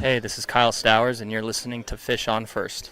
Hey, this is Kyle Stowers, and you're listening to Fish on First.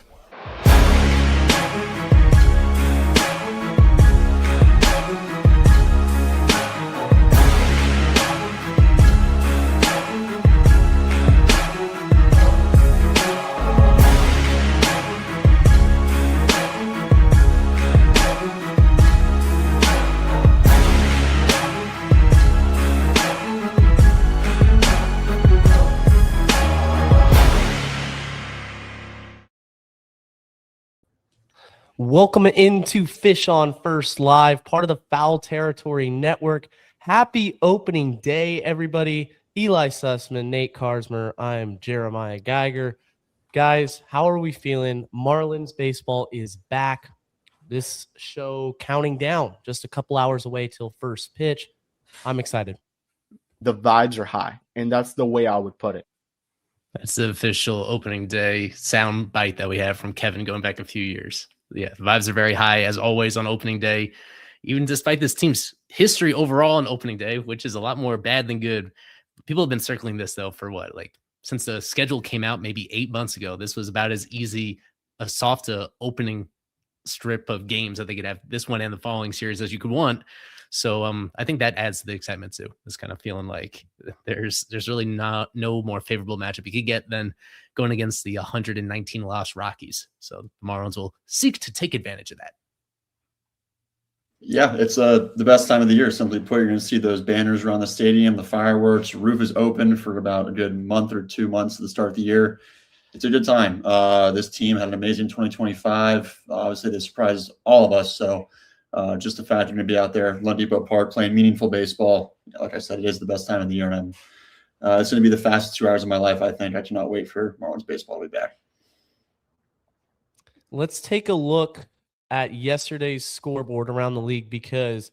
Welcome into Fish on First Live, part of the Foul Territory Network. Happy opening day, everybody. Eli Sussman, Nate Karsmer. I'm Jeremiah Geiger. Guys, how are we feeling? Marlins baseball is back. This show counting down, just a couple hours away till first pitch. I'm excited. The vibes are high, and that's the way I would put it. That's the official opening day sound bite that we have from Kevin going back a few years. Yeah, the vibes are very high, as always, on opening day, even despite this team's history overall on opening day, which is a lot more bad than good. People have been circling this, though, for what? Like, since the schedule came out maybe 8 months ago, this was about as easy a soft opening strip of games that they could have this one and the following series as you could want. So I think that adds to the excitement too. It's kind of feeling like there's really no more favorable matchup you could get than going against the 119 loss Rockies. So the Marlins will seek to take advantage of that. Yeah, it's the best time of the year. Simply put, you're going to see those banners around the stadium, the fireworks, roof is open for about a good month or 2 months at the start of the year. It's a good time. This team had an amazing 2025. Obviously, they surprised all of us. So just the fact you're going to be out there, Lone Depot Park, playing meaningful baseball. Like I said, it is the best time of the year. And it's going to be the fastest 2 hours of my life, I think. I cannot wait for Marlins baseball to be back. Let's take a look at yesterday's scoreboard around the league because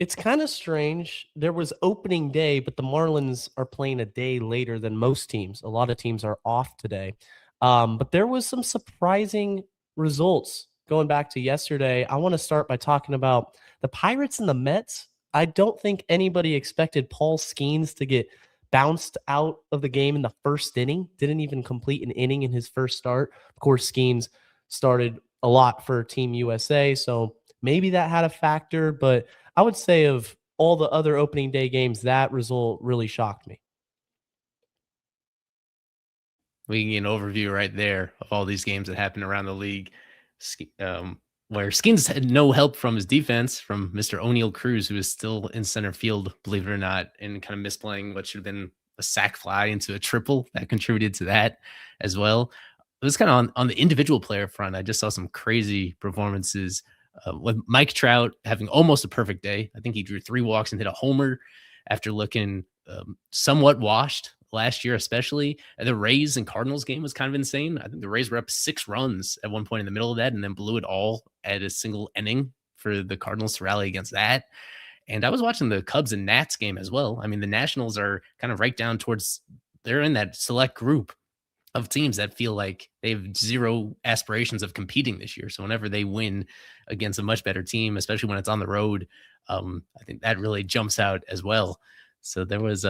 it's kind of strange. There was opening day, but the Marlins are playing a day later than most teams. A lot of teams are off today. But there was some surprising results going back to yesterday. I want to start by talking about the Pirates and the Mets. I don't think anybody expected Paul Skeens to get bounced out of the game in the first inning. Didn't even complete an inning in his first start. Of course, Skeens started a lot for Team USA, so maybe that had a factor, but I would say of all the other opening day games, that result really shocked me. We can get an overview right there of all these games that happened around the league, where Skeens had no help from his defense, from Mr. O'Neal Cruz, who is still in center field, believe it or not, and kind of misplaying what should have been a sac fly into a triple. That contributed to that as well. It was kind of on the individual player front. I just saw some crazy performances with Mike Trout having almost a perfect day. I think he drew 3 walks and hit a homer after looking somewhat washed last year, especially. And the Rays and Cardinals game was kind of insane. I think the Rays were up 6 runs at one point in the middle of that and then blew it all at a single inning for the Cardinals to rally against that. And I was watching the Cubs and Nats game as well. I mean, the Nationals are kind of right down towards, they're in that select group of teams that feel like they have zero aspirations of competing this year. So whenever they win against a much better team, especially when it's on the road, I think that really jumps out as well. So there was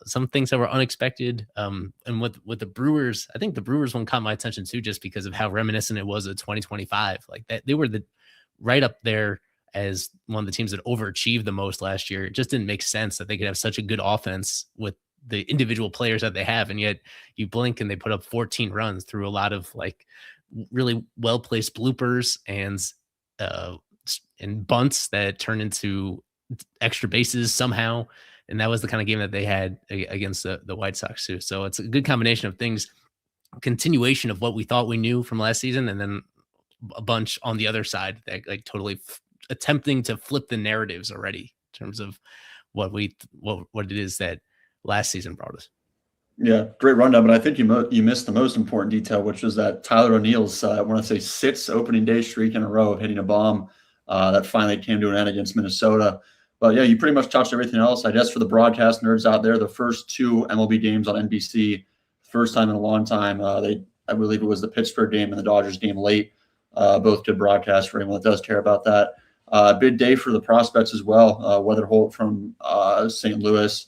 some things that were unexpected. And with the Brewers, I think the Brewers one caught my attention too, just because of how reminiscent it was of 2025. Like that, they were right up there as one of the teams that overachieved the most last year. It just didn't make sense that they could have such a good offense with the individual players that they have, and yet you blink and they put up 14 runs through a lot of like really well-placed bloopers and bunts that turn into extra bases somehow. And that was the kind of game that they had against the White Sox too. So it's a good combination of things, a continuation of what we thought we knew from last season, and then a bunch on the other side that like totally attempting to flip the narratives already in terms of what it is that last season brought us. Yeah, great rundown. But I think you missed the most important detail, which was that Tyler O'Neill's, I want to say 6th opening day streak in a row of hitting a bomb that finally came to an end against Minnesota. But yeah, you pretty much touched everything else. I guess for the broadcast nerds out there, the first 2 MLB games on NBC, first time in a long time. I believe it was the Pittsburgh game and the Dodgers game late. Both good broadcasts for anyone that does care about that. Big day for the prospects as well. Weather Holt from St. Louis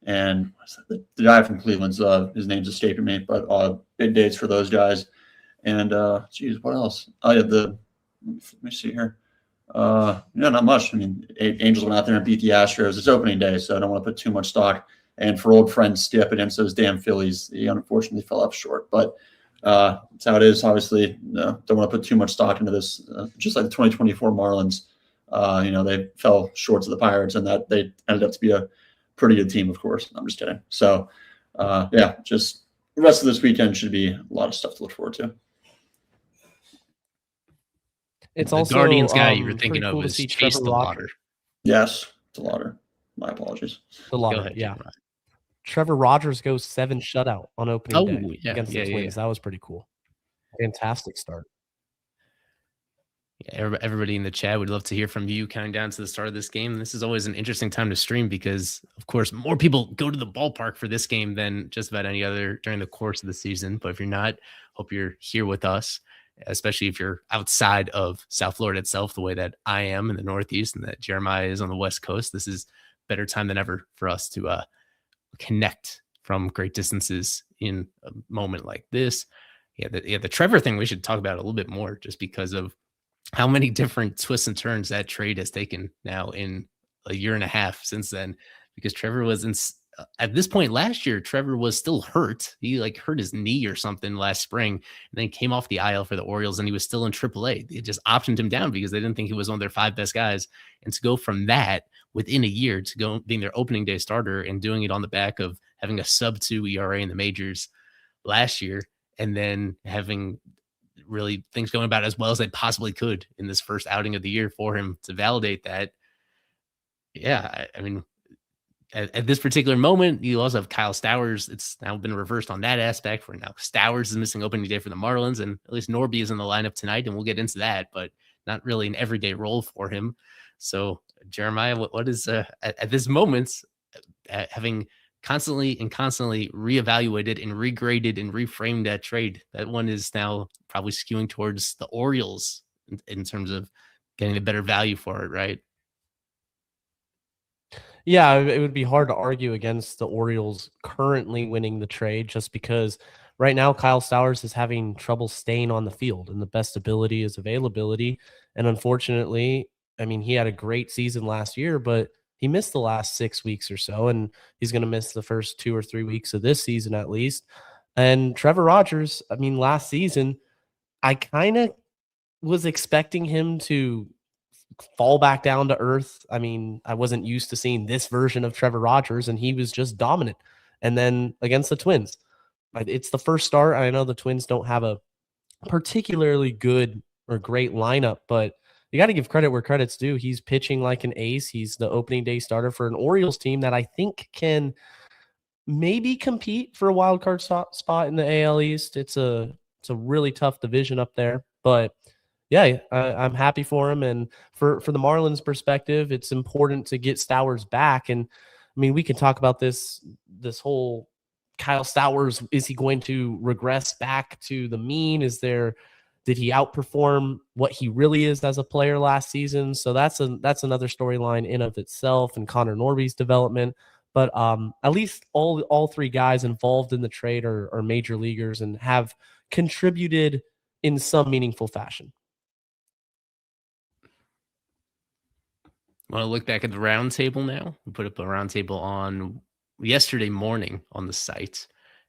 and the guy from Cleveland's his name's escaping me, but big dates for those guys. And geez, what else? Oh yeah, let me see here. Not much. I mean, Angels went out there and beat the Astros. It's opening day, so I don't want to put too much stock. And for old friend Skip against those damn Phillies, he unfortunately fell up short. But that's how it is. Obviously, don't want to put too much stock into this. Just like the 2024 Marlins, they fell short to the Pirates, and that they ended up to be a pretty good team. Of course, I'm just kidding. So, just the rest of this weekend should be a lot of stuff to look forward to. It's the also Guardians guy you were thinking cool of to is see Chase Trevor the Rogers. Lauder. Yes, it's a Lauder. My apologies. The Go Lauder, ahead, yeah. Jeremiah. Trevor Rogers goes 7 shutout on opening day against the Twins. That was pretty cool. Fantastic start. Yeah, everybody in the chat, would love to hear from you counting down to the start of this game. This is always an interesting time to stream because, of course, more people go to the ballpark for this game than just about any other during the course of the season. But if you're not, hope you're here with us, especially if you're outside of South Florida itself, the way that I am in the Northeast and that Jeremiah is on the West Coast. This is better time than ever for us to connect from great distances in a moment like this. The Trevor thing we should talk about a little bit more, just because of how many different twists and turns that trade has taken now in a year and a half since then. Because Trevor was at this point last year, Trevor was still hurt. He hurt his knee or something last spring, and then came off the IL for the Orioles, and he was still in AAA. They just optioned him down because they didn't think he was one of their 5 best guys. And to go from that within a year to go being their opening day starter and doing it on the back of having a sub-2 ERA in the majors last year, and then having really things going about as well as they possibly could in this first outing of the year for him to validate that. Yeah, I mean, at this particular moment, you also have Kyle Stowers. It's now been reversed on that aspect, where now Stowers is missing opening day for the Marlins, and at least Norby is in the lineup tonight, and we'll get into that, but not really an everyday role for him. So, Jeremiah, what is at this moment, having constantly reevaluated and regraded and reframed that trade, that one is now probably skewing towards the Orioles in terms of getting a better value for it, right? Yeah, it would be hard to argue against the Orioles currently winning the trade, just because right now Kyle Stowers is having trouble staying on the field, and the best ability is availability. And unfortunately, I mean, he had a great season last year, but he missed the last 6 weeks or so, and he's going to miss the first 2 or 3 weeks of this season at least. And Trevor Rogers, I mean, last season, I kind of was expecting him to fall back down to earth. I mean, I wasn't used to seeing this version of Trevor Rogers, and he was just dominant. And then against the Twins, it's the first start. I know the Twins don't have a particularly good or great lineup, but you got to give credit where credit's due. He's pitching like an ace. He's the opening day starter for an Orioles team that I think can maybe compete for a wild card spot in the AL East. It's a really tough division up there, but yeah, I'm happy for him. And for the Marlins perspective, it's important to get Stowers back. And I mean, we can talk about this whole Kyle Stowers. Is he going to regress back to the mean? Did he outperform what he really is as a player last season? So that's another storyline in of itself, and Connor Norby's development. But at least all 3 guys involved in the trade are major leaguers and have contributed in some meaningful fashion. Want to look back at the roundtable now? We put up a roundtable on yesterday morning on the site,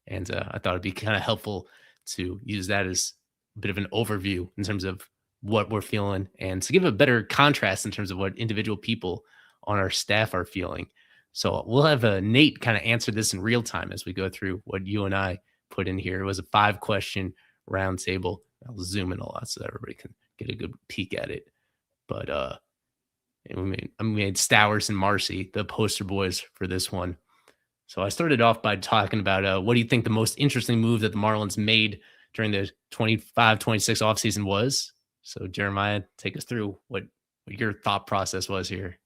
and I thought it'd be kind of helpful to use that as a bit of an overview in terms of what we're feeling, and to give a better contrast in terms of what individual people on our staff are feeling. So we'll have Nate kind of answer this in real time as we go through what you and I put in here. It was a 5-question roundtable. I'll zoom in a lot so that everybody can get a good peek at it. But we made Stowers and Marcy the poster boys for this one. So I started off by talking about what do you think the most interesting move that the Marlins made during the 25-26 offseason was. So Jeremiah, take us through what your thought process was here.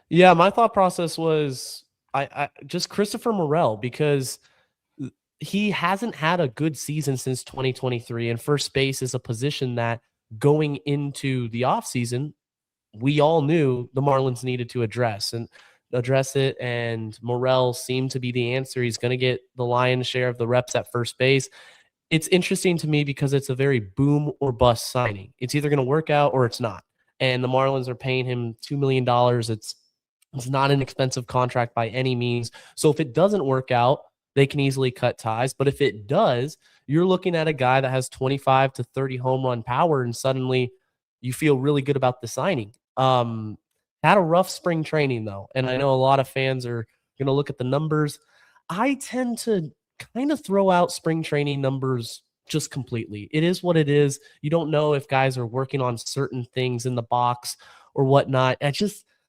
Yeah, my thought process was I just Christopher Morel, because he hasn't had a good season since 2023, and first base is a position that going into the offseason, we all knew the Marlins needed to address. And address it, and Morel seemed to be the answer. He's going to get the lion's share of the reps at first base. It's interesting to me because it's a very boom or bust signing. It's either going to work out or it's not. And the Marlins are paying him $2 million. It's not an expensive contract by any means. So if it doesn't work out, they can easily cut ties. But if it does, you're looking at a guy that has 25 to 30 home run power, and suddenly you feel really good about the signing. Had a rough spring training, though, and I know a lot of fans are going to look at the numbers. I tend to kind of throw out spring training numbers just completely. It is what it is. You don't know if guys are working on certain things in the box or whatnot.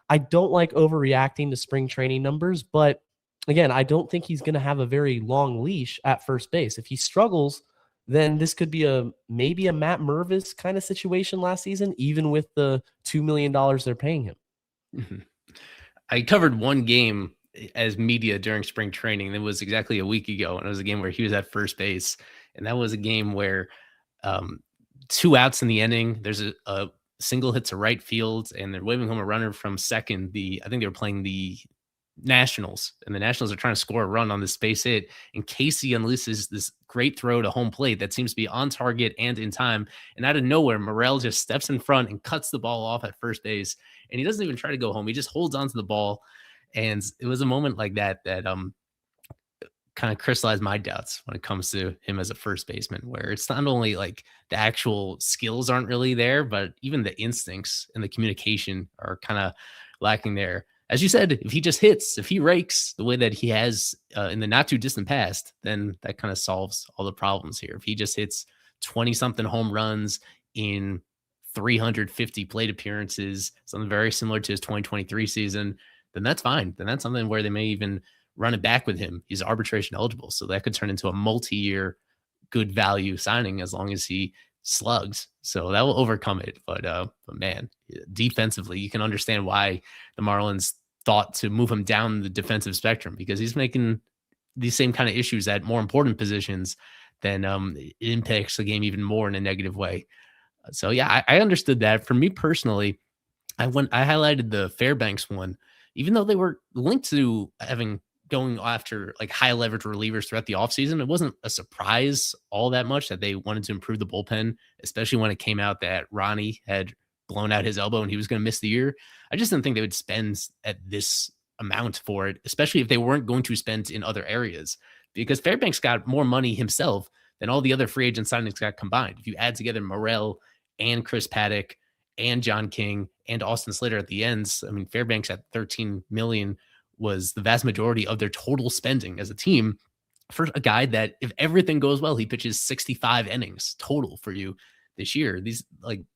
I don't like overreacting to spring training numbers, but again, I don't think he's going to have a very long leash at first base. If he struggles, then this could be maybe a Matt Mervis kind of situation last season, even with the $2 million they're paying him. Mm-hmm. I covered one game as media during spring training. It was exactly a week ago, and it was a game where he was at first base, and that was a game where 2 outs in the inning. There's a single hit to right field, and they're waving home a runner from second. I think they were playing the Nationals, and the Nationals are trying to score a run on this base hit, and Casey unleashes this great throw to home plate that seems to be on target and in time, and out of nowhere Morel just steps in front and cuts the ball off at first base, and he doesn't even try to go home. He just holds onto the ball, and it was a moment like that kind of crystallized my doubts when it comes to him as a first baseman, where it's not only like the actual skills aren't really there, but even the instincts and the communication are kind of lacking there. As you said, if he just hits, if he rakes the way that he has in the not too distant past, then that kind of solves all the problems here. If he just hits 20-something home runs in 350 plate appearances, something very similar to his 2023 season, then that's fine. Then that's something where they may even run it back with him. He's arbitration eligible, so that could turn into a multi-year good value signing as long as he slugs. So that will overcome it. But man, defensively, you can understand why the Marlins thought to move him down the defensive spectrum, because he's making these same kind of issues at more important positions. Then it impacts the game even more in a negative way. So yeah, I understood that. For me personally, I highlighted the Fairbanks one, even though they were linked to going after like high leverage relievers throughout the offseason. It wasn't a surprise all that much that they wanted to improve the bullpen, especially when it came out that Ronnie had blown out his elbow and he was going to miss the year. I just didn't think they would spend at this amount for it, especially if they weren't going to spend in other areas, because Fairbanks got more money himself than all the other free agent signings got combined. If you add together Morel and Chris Paddock and John King and Austin Slater at the ends, I mean, Fairbanks at $13 million was the vast majority of their total spending as a team for a guy that, if everything goes well, he pitches 65 innings total for you this year.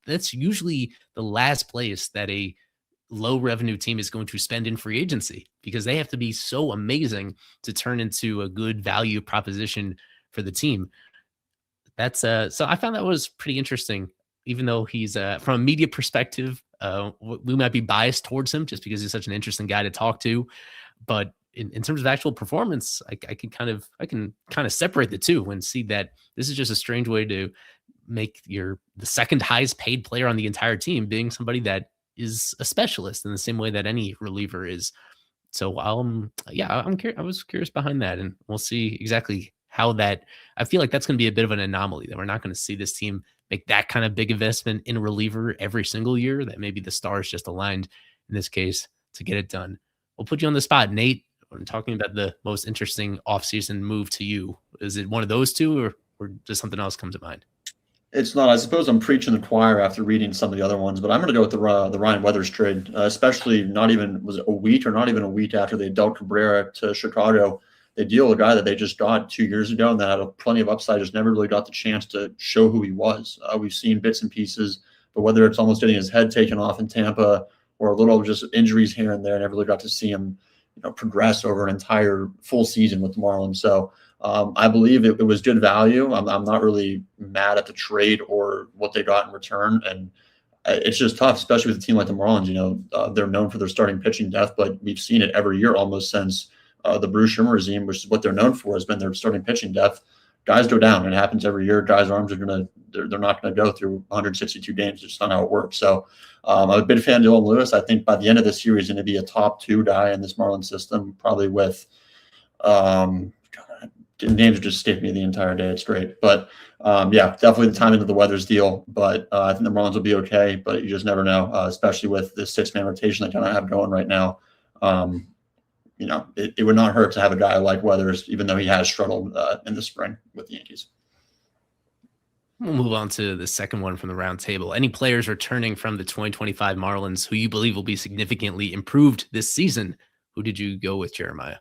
That's usually the last place that a low revenue team is going to spend in free agency, because they have to be so amazing to turn into a good value proposition for the team. That's so I found that was pretty interesting, even though he's from a media perspective, we might be biased towards him just because he's such an interesting guy to talk to. But in terms of actual performance, I can kind of separate the two and see that this is just a strange way to make the second highest paid player on the entire team being somebody that is a specialist in the same way that any reliever is. So I'm curious. I was curious behind that, and we'll see exactly how that. I feel like that's going to be a bit of an anomaly, that we're not going to see this team make that kind of big investment in a reliever every single year, that maybe the stars just aligned in this case to get it done. We'll put you on the spot, Nate. I'm talking about the most interesting offseason move to you. Is it one of those two, or does something else come to mind? It's not. I suppose I'm preaching the choir after reading some of the other ones, but I'm going to go with the Ryan Weathers trade, especially was it a week or not even a week after they dealt Cabrera to Chicago. They deal a guy that they just got 2 years ago and that had plenty of upside, just never really got the chance to show who he was. We've seen bits and pieces, but whether it's almost getting his head taken off in Tampa or a little just injuries here and there, never really got to see him progress over an entire full season with the Marlins. So I believe it was good value. I'm not really mad at the trade or what they got in return. And it's just tough, especially with a team like the Marlins. They're known for their starting pitching depth, but we've seen it every year almost since the Bruce Shermer regime, which is what they're known for, has been their starting pitching depth. guys go down. It happens every year. Guys' arms are they're not gonna go through 162 games. It's just not how it works. So I'm a big fan of Dylan Lewis. I think by the end of this year, he's going to be a top 2 guy in this Marlins system, probably with names are just escaping me the entire day. It's great. But yeah, definitely the timing of the weather's deal. But I think the Marlins will be okay, but you just never know, especially with the 6-man rotation they kind of have going right now. It would not hurt to have a guy like Weathers, even though he has struggled in the spring with the Yankees. We'll move on to the second one from the round table. Any players returning from the 2025 Marlins who you believe will be significantly improved this season? Who did you go with, Jeremiah?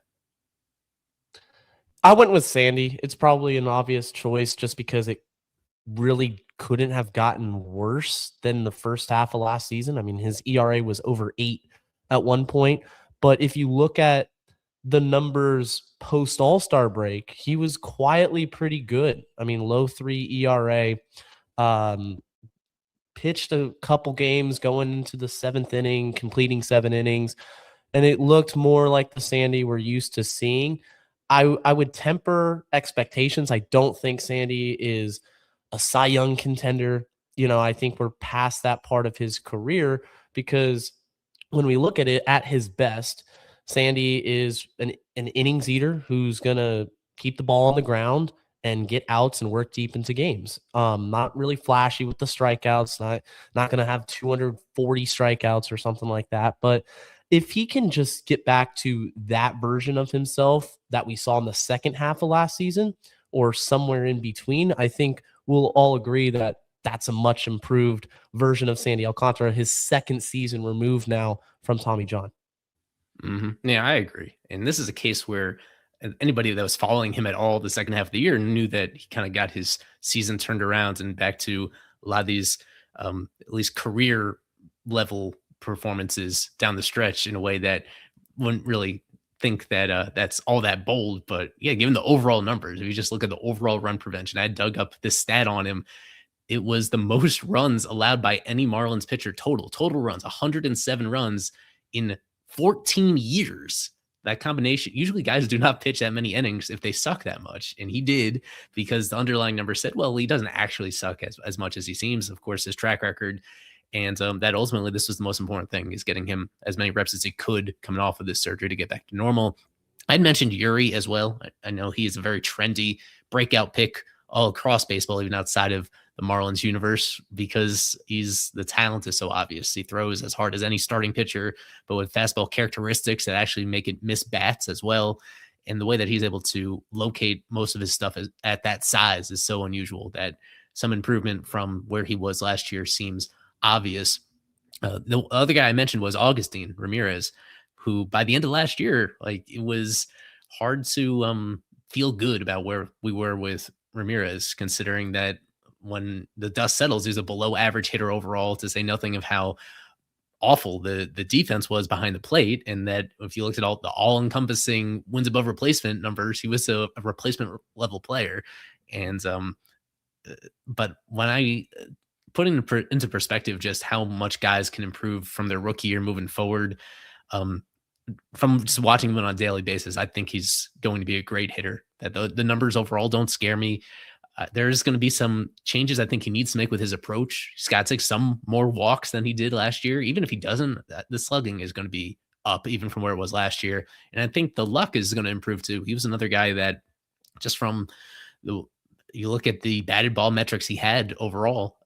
I went with Sandy. It's probably an obvious choice just because it really couldn't have gotten worse than the first half of last season. I mean, his ERA was over 8 at one point. But if you look at the numbers post All-Star break, he was quietly pretty good. I mean, low 3 ERA, pitched a couple games going into the 7th inning, completing 7 innings, and it looked more like the Sandy we're used to seeing. I would temper expectations. I don't think Sandy is a Cy Young contender. I think we're past that part of his career because when we look at it at his best, Sandy is an innings eater who's going to keep the ball on the ground and get outs and work deep into games. Not really flashy with the strikeouts, not going to have 240 strikeouts or something like that. But if he can just get back to that version of himself that we saw in the second half of last season or somewhere in between, I think we'll all agree that that's a much improved version of Sandy Alcantara, his second season removed now from Tommy John. Mm-hmm. Yeah, I agree. And this is a case where anybody that was following him at all the second half of the year knew that he kind of got his season turned around and back to a lot of these at least career level performances down the stretch in a way that wouldn't really think that that's all that bold. But yeah, given the overall numbers, if you just look at the overall run prevention, I dug up this stat on him. It was the most runs allowed by any Marlins pitcher total runs, 107 runs in 14 years. That combination, usually guys do not pitch that many innings if they suck that much. And he did, because the underlying number said, well, he doesn't actually suck as much as he seems. Of course, his track record. And that ultimately, this was the most important thing, is getting him as many reps as he could coming off of this surgery to get back to normal. I'd mentioned Yuri as well. I know he is a very trendy breakout pick all across baseball, even outside of the Marlins universe, because the talent is so obvious. He throws as hard as any starting pitcher, but with fastball characteristics that actually make it miss bats as well. And the way that he's able to locate most of his stuff at that size is so unusual that some improvement from where he was last year seems obvious. The other guy I mentioned was Augustine Ramirez, who by the end of last year, it was hard to feel good about where we were with Ramirez, considering that when the dust settles, he's a below average hitter overall, to say nothing of how awful the defense was behind the plate. And that if you looked at the all-encompassing wins above replacement numbers, he was a replacement level player. And but when I put into perspective just how much guys can improve from their rookie year moving forward, from just watching him on a daily basis, I think he's going to be a great hitter. That the numbers overall don't scare me. There's going to be some changes I think he needs to make with his approach. He's got to take some more walks than he did last year. Even if he doesn't, the slugging is going to be up even from where it was last year. And I think the luck is going to improve too. He was another guy that just from you look at the batted ball metrics he had overall,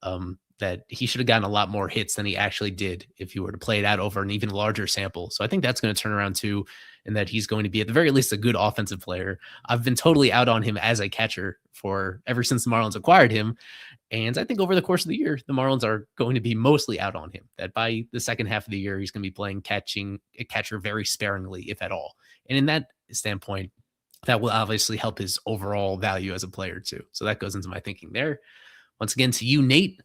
that he should have gotten a lot more hits than he actually did if you were to play it out over an even larger sample. So I think that's going to turn around too, and that he's going to be at the very least a good offensive player. I've been totally out on him as a catcher for ever since the Marlins acquired him. And I think over the course of the year, the Marlins are going to be mostly out on him, that by the second half of the year, he's going to be playing catcher very sparingly, if at all. And in that standpoint, that will obviously help his overall value as a player too. So that goes into my thinking there. Once again, to you, Nate.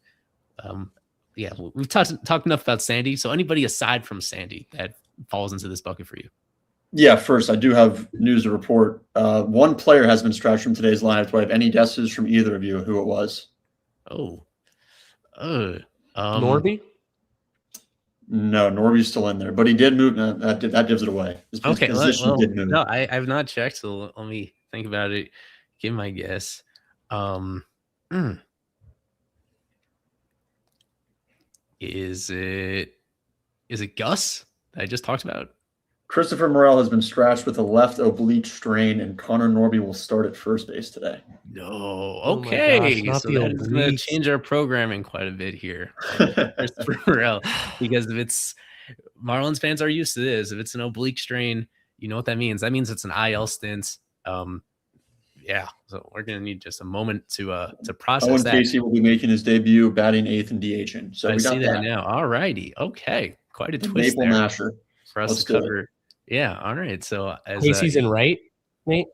Yeah, we've talked enough about Sandy. So anybody aside from Sandy that falls into this bucket for you? Yeah, first, I do have news to report. One player has been scratched from today's lineup. Do I have any guesses from either of you who it was? Norby? No, Norby's still in there, but he did move. That gives it away. His Okay, position did move. no, I have not checked, so let me think about it. Give my guess. Hmm. Is it Gus that I just talked about? Christopher Morel has been scratched with a left oblique strain, and Connor Norby will start at first base today. No. Oh my Okay. gosh, not So the that is going to obliques. change our programming quite a bit here. Christopher Morel, because if it's Marlins fans are used to this. If it's an oblique strain, you know what that means. That means it's an IL stint. Yeah. So we're going to need just a moment to process Owen that. Casey will be making his debut, batting 8th and DHing. So I we got see that now. All righty. Okay. Quite a twist Maple there Masher. for us Let's to do it. cover. Yeah. All right. So as Casey's in right, Nate.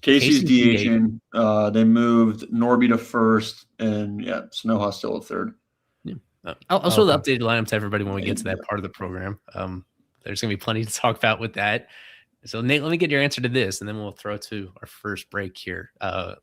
Casey's Casey's DHing. They moved Norby to first, and yeah, Snoha still at third. I'll show the updated lineup to everybody when we get to that part of the program. There's going to be plenty to talk about with that. So Nate, let me get your answer to this, and then we'll throw to our first break here. A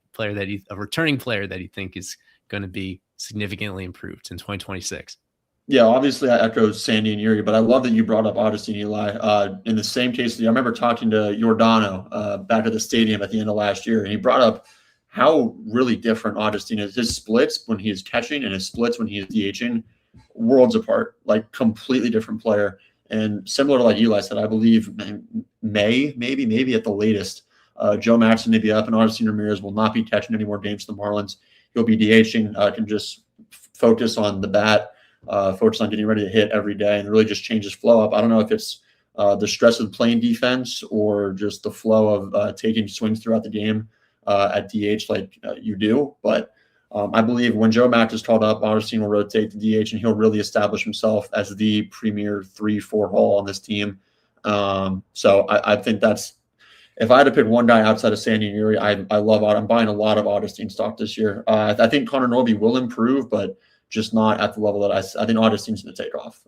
returning player that you think is going to be significantly improved in 2026. Yeah, obviously I echo Sandy and Yuri, but I love that you brought up Augustine Eli. In the same case, I remember talking to Giordano back at the stadium at the end of last year, and he brought up how really different Augustine is. His splits when he is catching and his splits when he is DHing, worlds apart, like completely different player. And similar to like Eli said, I believe maybe at the latest, Joe Maxson may be up and Augustine Ramirez will not be catching any more games for the Marlins. He'll be DHing, can just focus on the bat, focus on getting ready to hit every day and really just change his flow up. I don't know if it's the stress of playing defense or just the flow of taking swings throughout the game at DH like you do. But I believe when Joe Max is called up, Augustine will rotate to DH and he'll really establish himself as the premier 3-4 hole on this team. So I think that's, if I had to pick one guy outside of Sandy and Yuri, I'm buying a lot of Augustine stock this year. I think Connor Norby will improve, but just not at the level that I think Augustine's going to take off.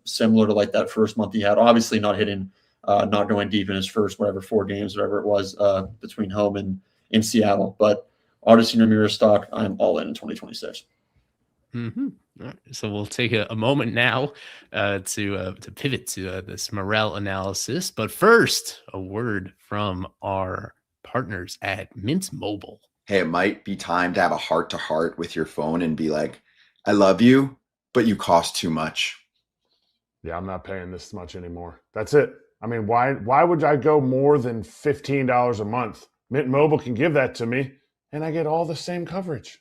Similar to like that first month he had, obviously not hitting, not going deep in his first, 4 games, whatever it was between home and in Seattle. But Augustine Ramirez stock, I'm all in 2026. Mm-hmm. All right. So we'll take a moment now to pivot to this Morel analysis. But first, a word from our partners at Mint Mobile. Hey, it might be time to have a heart-to-heart with your phone and be like, I love you, but you cost too much. Yeah, I'm not paying this much anymore. That's it. I mean, why would I go more than $15 a month? Mint Mobile can give that to me, and I get all the same coverage.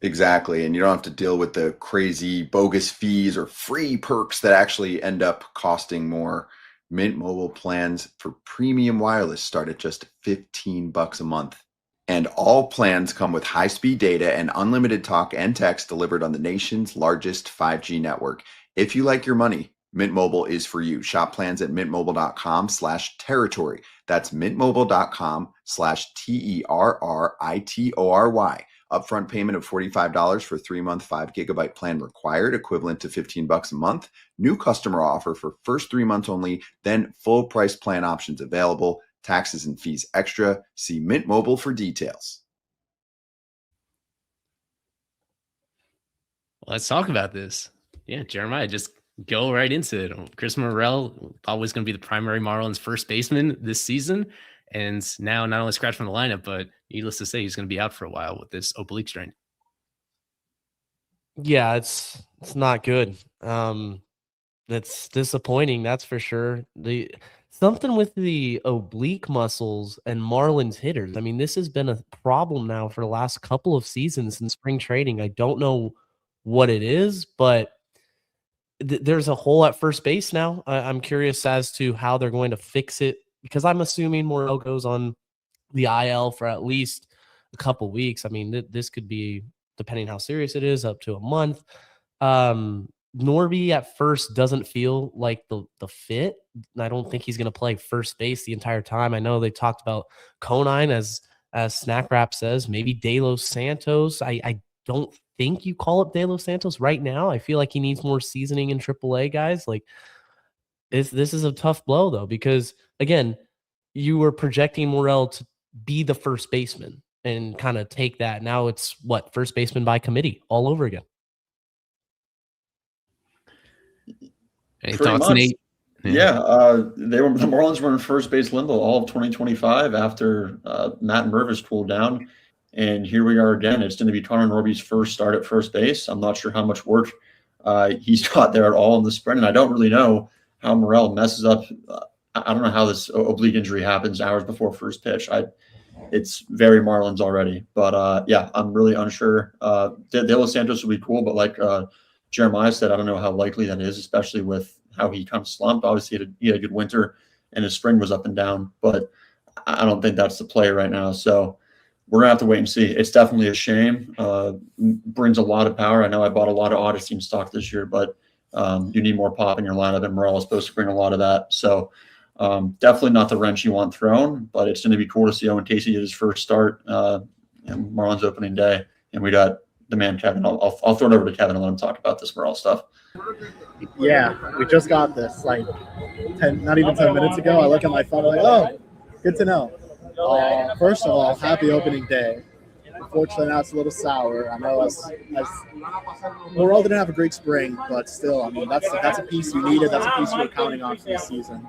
Exactly, and you don't have to deal with the crazy bogus fees or free perks that actually end up costing more. Mint Mobile plans for premium wireless start at just $15 a month. And all plans come with high-speed data and unlimited talk and text delivered on the nation's largest 5G network. If you like your money, Mint Mobile is for you. Shop plans at mintmobile.com/territory. That's mintmobile.com/TERRITORY. Upfront payment of $45 for 3-month 5 GB plan required, equivalent to $15 a month. New customer offer for first 3 months only, then full price plan options available. Taxes and fees extra. See Mint Mobile for details. Well, let's talk about this. Yeah, Jeremiah, just go right into it. Chris Morel, always going to be the primary Marlins first baseman this season. And now not only scratched from the lineup, but needless to say, he's going to be out for a while with this oblique strain. Yeah, it's not good. It's disappointing, that's for sure. Something with the oblique muscles and Marlins hitters. I mean, this has been a problem now for the last couple of seasons in spring training. I don't know what it is, but there's a hole at first base now. I'm curious as to how they're going to fix it, because I'm assuming Morel goes on the IL for at least a couple weeks. I mean, this could be, depending how serious it is, up to a month. Norby at first doesn't feel like the fit. I don't think he's going to play first base the entire time. I know they talked about Conine, as Snack Wrap says, maybe De Los Santos. I don't think you call up De Los Santos right now. I feel like he needs more seasoning in AAA, guys. Like, this is a tough blow, though, because, again, you were projecting Morel to be the first baseman and kind of take that. Now it's first baseman by committee all over again. Any thoughts, Nate? Yeah, the Marlins were in first base limbo all of 2025 after Matt Mervis cooled down. And here we are again. It's going to be Connor Norby's first start at first base. I'm not sure how much work he's got there at all in the sprint. And I don't really know how Morel messes up. I don't know how this oblique injury happens hours before first pitch. It's very Marlins already. But yeah, I'm really unsure. De Los Santos would be cool, but like Jeremiah said, I don't know how likely that is, especially with how he kind of slumped. Obviously, he had a good winter, and his spring was up and down. But I don't think that's the play right now. So we're going to have to wait and see. It's definitely a shame. Brings a lot of power. I know I bought a lot of Odyssey in stock this year, but you need more pop in your lineup, and Morel is supposed to bring a lot of that. So definitely not the wrench you want thrown, but it's going to be cool to see Owen Casey get his first start Marlins opening day. And we got the man, Kevin. I'll throw it over to Kevin and let him talk about this Morel stuff. Yeah, we just got this like not even 10 minutes ago. I look at my phone, I'm like, oh, good to know. First of all, happy opening day. Unfortunately, now it's a little sour. I know as Morel didn't have a great spring, but still, I mean, that's a piece you needed. That's a piece you were counting on for the season.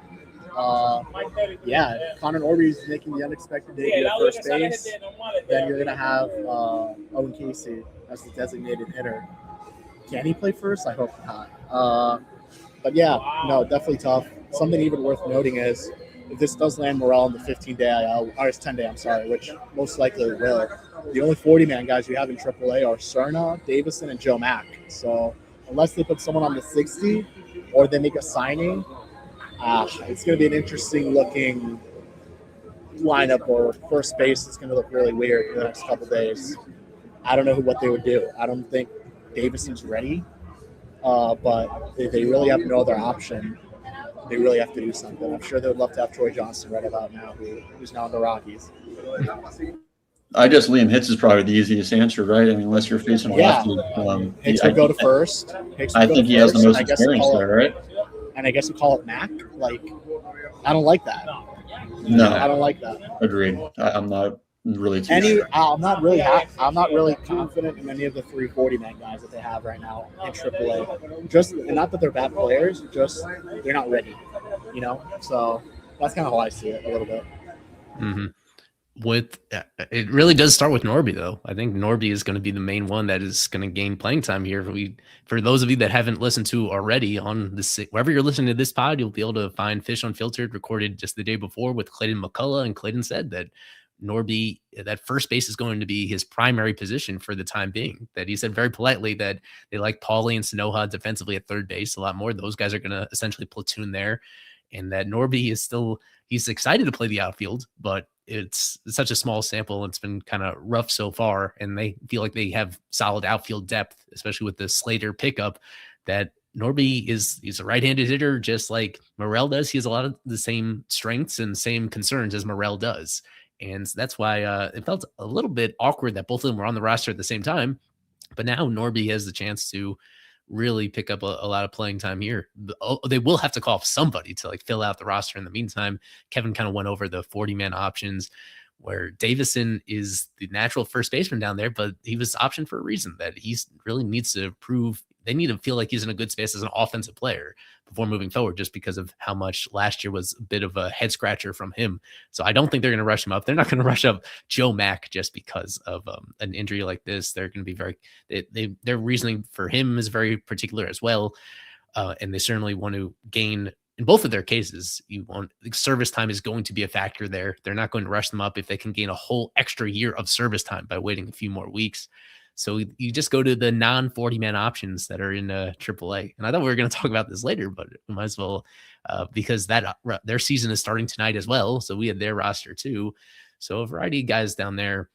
Yeah, Connor Norby's making the unexpected debut at first base. Then you're going to have Owen Casey as the designated hitter. Can he play first? I hope not. But yeah, no, definitely tough. Something even worth noting is if this does land Morel in the 15-day IL, or it's 10-day, I'm sorry, which most likely it will, the only 40-man guys we have in AAA are Cerna, Davison, and Joe Mack. So unless they put someone on the 60 or they make a signing, it's going to be an interesting-looking lineup or first base. It's going to look really weird for the next couple days. I don't know what they would do. I don't think Davison's ready, but if they really have no other option, they really have to do something. I'm sure they would love to have Troy Johnson right about now, who's now in the Rockies. I guess Liam Hitz is probably the easiest answer, right? I mean, unless you're facing a lefty. Hitz would go to first. I think he has the most experience there, right? And I guess we call it Mac. Like, I don't like that. No, I don't like that. Agreed. I'm not really too sure. I'm not really confident in any of the 340-man guys that they have right now in AAA. Just, and not that they're bad players, just they're not ready. You know, so that's kind of how I see it a little bit. Mm-hmm. It really does start with Norby, though. I think Norby is going to be the main one that is going to gain playing time here. For those of you that haven't listened to already on this, wherever you're listening to this pod, you'll be able to find Fish Unfiltered recorded just the day before with Clayton McCullough, and Clayton said that Norby, that first base is going to be his primary position for the time being. That he said very politely that they like Paulie and Sanoja defensively at third base a lot more. Those guys are going to essentially platoon there, and that Norby is he's excited to play the outfield, but it's such a small sample. It's been kind of rough so far, and they feel like they have solid outfield depth, especially with the Slater pickup, that Norby he's a right-handed hitter just like Morel does. He has a lot of the same strengths and same concerns as Morel does. And that's why it felt a little bit awkward that both of them were on the roster at the same time. But now Norby has the chance to really pick up a lot of playing time here. They will have to call up somebody to like fill out the roster in the meantime. Kevin kind of went over the 40-man options where Davison is the natural first baseman down there, but he was optioned for a reason that he really needs to prove. They need to feel like he's in a good space as an offensive player before moving forward, just because of how much last year was a bit of a head scratcher from him. So I don't think they're going to rush him up. They're not going to rush up Joe Mack just because of an injury like this. They're going to be their reasoning for him is very particular as well. And they certainly want to gain in both of their cases. Service time is going to be a factor there. They're not going to rush them up if they can gain a whole extra year of service time by waiting a few more weeks. So you just go to the non-40-man options that are in AAA. And I thought we were going to talk about this later, but we might as well because their season is starting tonight as well. So we had their roster too. So a variety of guys down there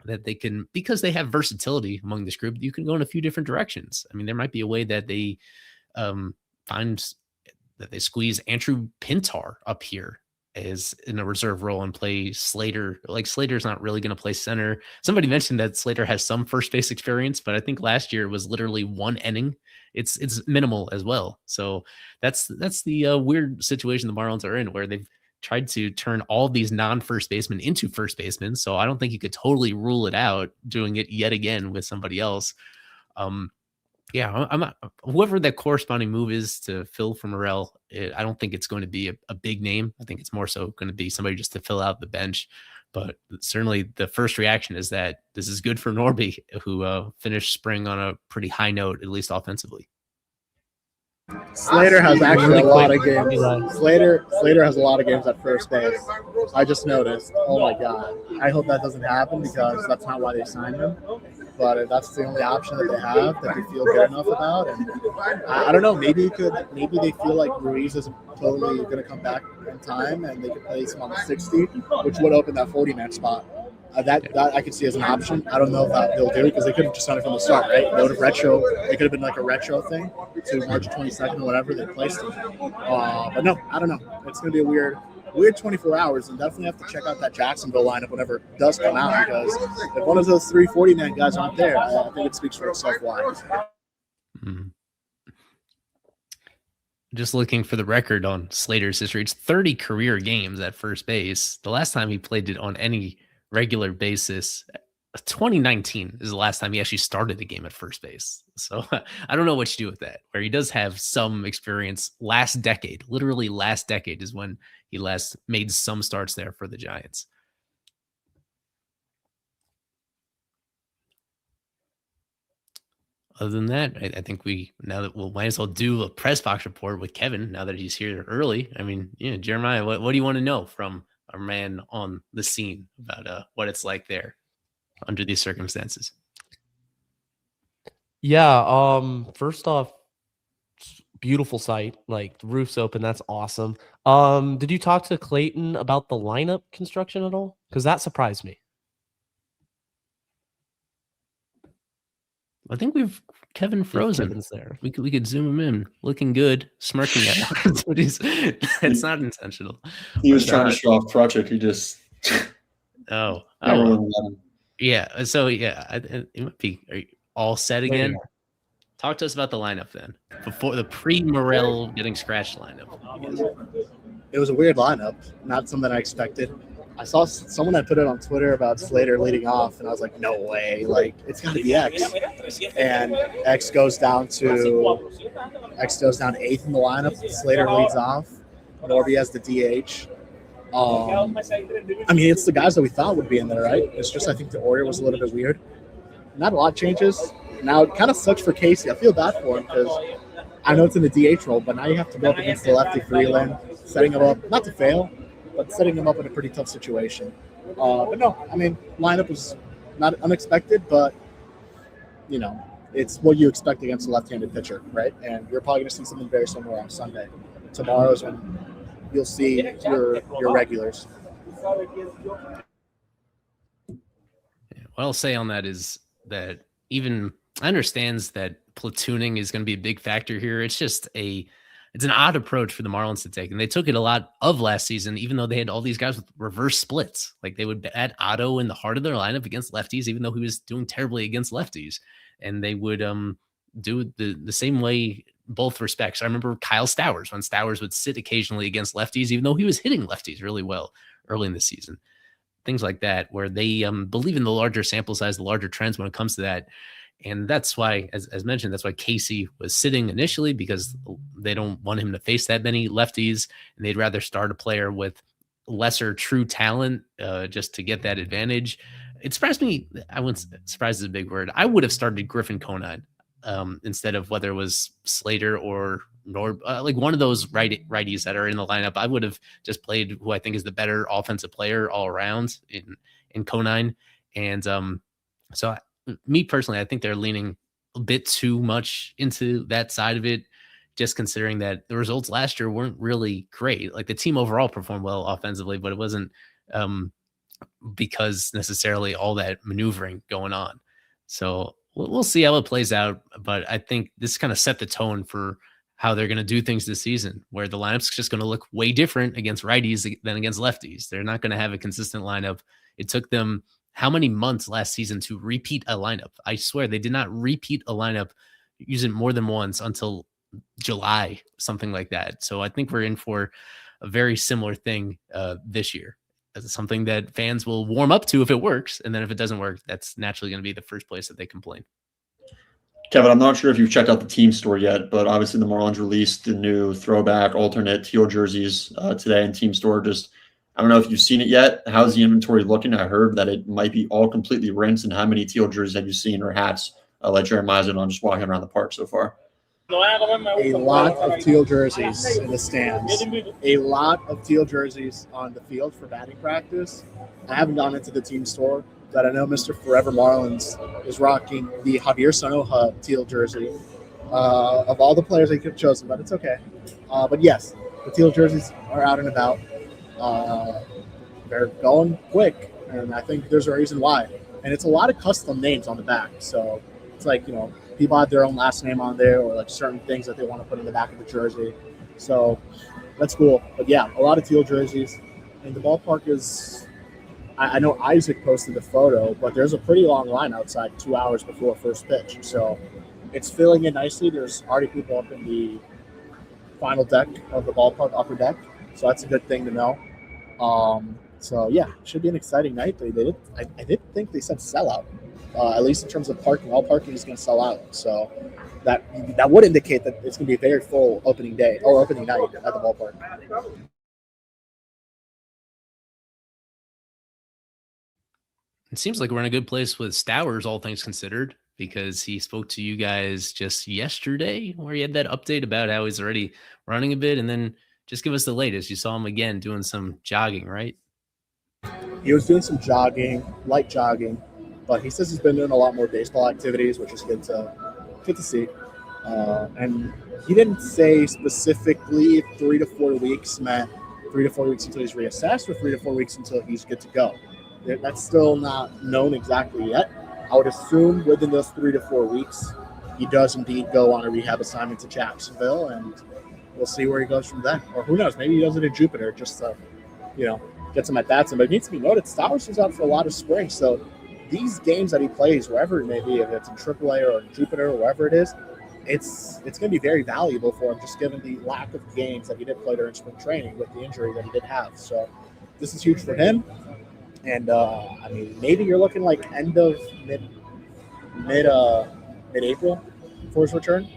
that they can, because they have versatility among this group, you can go in a few different directions. I mean, there might be a way that they find that they squeeze Andrew Pintar up here is in a reserve role and play Slater. Like Slater's not really going to play center. Somebody mentioned that Slater has some first base experience, but I think last year was literally one inning. It's minimal as well. So that's the weird situation the Marlins are in, where they've tried to turn all these non-first basemen into first basemen. So I don't think you could totally rule it out doing it yet again with somebody else. Yeah, I'm not, whoever that corresponding move is to fill for Morel, I don't think it's going to be a big name. I think it's more so going to be somebody just to fill out the bench. But certainly the first reaction is that this is good for Norby, who finished spring on a pretty high note, at least offensively. Slater has actually a lot of games. Eli. Slater has a lot of games at first base. I just noticed. Oh my god! I hope that doesn't happen because that's not why they signed him. But that's the only option that they have that they feel good enough about. And I don't know. Maybe they feel like Ruiz is totally going to come back in time, and they could place him on the 60, which would open that 40-man spot. That I could see as an option. I don't know if that they'll do it because they could have just done it from the start, right? They would have retro. It could have been like a retro thing to March 22nd or whatever they placed him. But no, I don't know. It's going to be a weird 24 hours, and definitely have to check out that Jacksonville lineup whenever it does come out, because if one of those 3 40-man guys aren't there, I think it speaks for itself why. Mm. Just looking for the record on Slater's history, it's 30 career games at first base. The last time he played it on any regular basis, 2019 is the last time he actually started a game at first base. So I don't know what you do with that, where he does have some experience. Last decade, literally last decade, is when he last made some starts there for the Giants. Other than that, I think we'll might as well do a press box report with Kevin now that he's here early. I mean, yeah, Jeremiah, what do you want to know from our man on the scene about what it's like there under these circumstances? Yeah. First off, beautiful sight. Like, the roof's open. That's awesome. Did you talk to Clayton about the lineup construction at all? Because that surprised me. I think we've Kevin frozen. Kevin's there. We could zoom him in, looking good, smirking at us. It's not intentional. He was trying to show off Krutchik. He just yeah. So yeah, it might be. Are you all set again? Talk to us about the lineup then. Before the pre-Morel getting scratched lineup. It was a weird lineup, not something I expected. I saw someone that put it on Twitter about Slater leading off, and I was like, no way. Like, it's got to be X. And X goes down 8th in the lineup. Slater leads off. Norby has the DH. I mean, it's the guys that we thought would be in there, right? It's just I think the order was a little bit weird. Not a lot changes. Now, it kind of sucks for Casey. I feel bad for him because I know it's in the DH role, but now you have to go up against the lefty Freeland, setting him up, not to fail, but setting him up in a pretty tough situation. But no, I mean, lineup was not unexpected, but, you know, it's what you expect against a left-handed pitcher, right? And you're probably going to see something very similar on Sunday. Tomorrow is when you'll see your regulars. What I'll say on that is that even I understands that platooning is going to be a big factor here. It's just it's an odd approach for the Marlins to take. And they took it a lot of last season, even though they had all these guys with reverse splits. Like, they would add Otto in the heart of their lineup against lefties, even though he was doing terribly against lefties. And they would do the same way, both respects. I remember Kyle Stowers, when Stowers would sit occasionally against lefties, even though he was hitting lefties really well early in the season. Things like that, where they believe in the larger sample size, the larger trends when it comes to that. And that's why, as mentioned, that's why Casey was sitting initially, because they don't want him to face that many lefties, and they'd rather start a player with lesser true talent just to get that advantage. It surprised me. I wouldn't surprise is a big word. I would have started Griffin Conine instead of whether it was Slater or like one of those righties that are in the lineup. I would have just played who I think is the better offensive player all around in Conine. And so me personally, I think they're leaning a bit too much into that side of it, just considering that the results last year weren't really great. Like, the team overall performed well offensively, but it wasn't because necessarily all that maneuvering going on. So we'll see how it plays out. But I think this kind of set the tone for how they're going to do things this season, where the lineup's just going to look way different against righties than against lefties. They're not going to have a consistent lineup. It took them how many months last season to repeat a lineup? I swear they did not repeat a lineup using more than once until July, something like that. So I think we're in for a very similar thing this year. It's something that fans will warm up to if it works. And then if it doesn't work, that's naturally going to be the first place that they complain. Kevin, I'm not sure if you've checked out the team store yet, but obviously the Marlins released the new throwback alternate teal jerseys today in team store. Just I don't know if you've seen it yet. How's the inventory looking? I heard that it might be all completely rinsed. And how many teal jerseys have you seen or hats like Jeremiah's on just walking around the park so far? A lot of teal jerseys in the stands. A lot of teal jerseys on the field for batting practice. I haven't gone into the team store, but I know Mr. Forever Marlins is rocking the Javier Sanoja teal jersey. Of all the players they could have chosen, but it's okay. But yes, the teal jerseys are out and about. They're going quick, and I think there's a reason why. And it's a lot of custom names on the back. So it's like, people have their own last name on there, or like certain things that they want to put in the back of the jersey. So that's cool. But yeah, a lot of teal jerseys. And the ballpark is, I know Isaac posted the photo, but there's a pretty long line outside 2 hours before first pitch. So it's filling in nicely. There's already people up in the final deck of the ballpark, upper deck. So that's a good thing to know. So yeah, it should be an exciting night. I did think they said sellout. At least in terms of parking, all parking is going to sell out. So that would indicate that it's going to be a very full opening day or opening night at the ballpark. It seems like we're in a good place with Stowers, all things considered, because he spoke to you guys just yesterday where he had that update about how he's already running a bit. And then just give us the latest. You saw him again doing some jogging, right? He was doing some jogging, light jogging, but he says he's been doing a lot more baseball activities, which is good to see. And he didn't say specifically if 3 to 4 weeks meant 3 to 4 weeks until he's reassessed or 3 to 4 weeks until he's good to go. That's still not known exactly yet. I would assume within those 3 to 4 weeks, he does indeed go on a rehab assignment to Jacksonville, and we'll see where he goes from then. Or who knows, maybe he does it in Jupiter just to, get some at-bats in. But it needs to be noted, Stowers is out for a lot of spring, so these games that he plays, wherever it may be, if it's in AAA or in Jupiter or wherever it is, it's going to be very valuable for him, just given the lack of games that he did play during spring training with the injury that he did have. So this is huge for him. And maybe you're looking like end of mid-April for his return,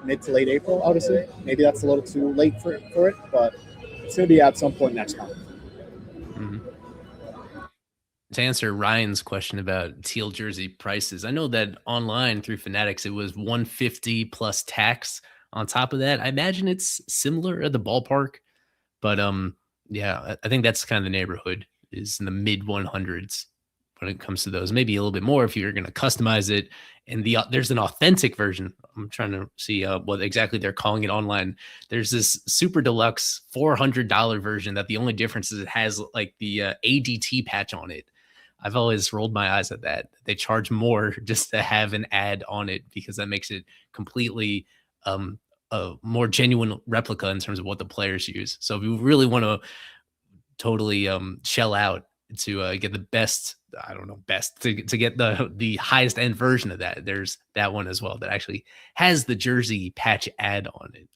mid to late April. Obviously, maybe that's a little too late for it, but it's going to be at some point next month. Mm-hmm. To answer Ryan's question about teal jersey prices, I know that online through Fanatics it was $150 plus tax on top of that. I imagine it's similar at the ballpark, but I think that's kind of the neighborhood, is in the mid 100s when it comes to those. Maybe a little bit more if you're going to customize it. And there's an authentic version. I'm trying to see what exactly they're calling it online. There's this super deluxe $400 version that the only difference is it has like the ADT patch on it. I've always rolled my eyes at that. They charge more just to have an ad on it because that makes it completely a more genuine replica in terms of what the players use. So if you really want to totally shell out to get the best, to get the highest end version of that, there's that one as well that actually has the jersey patch ad on it.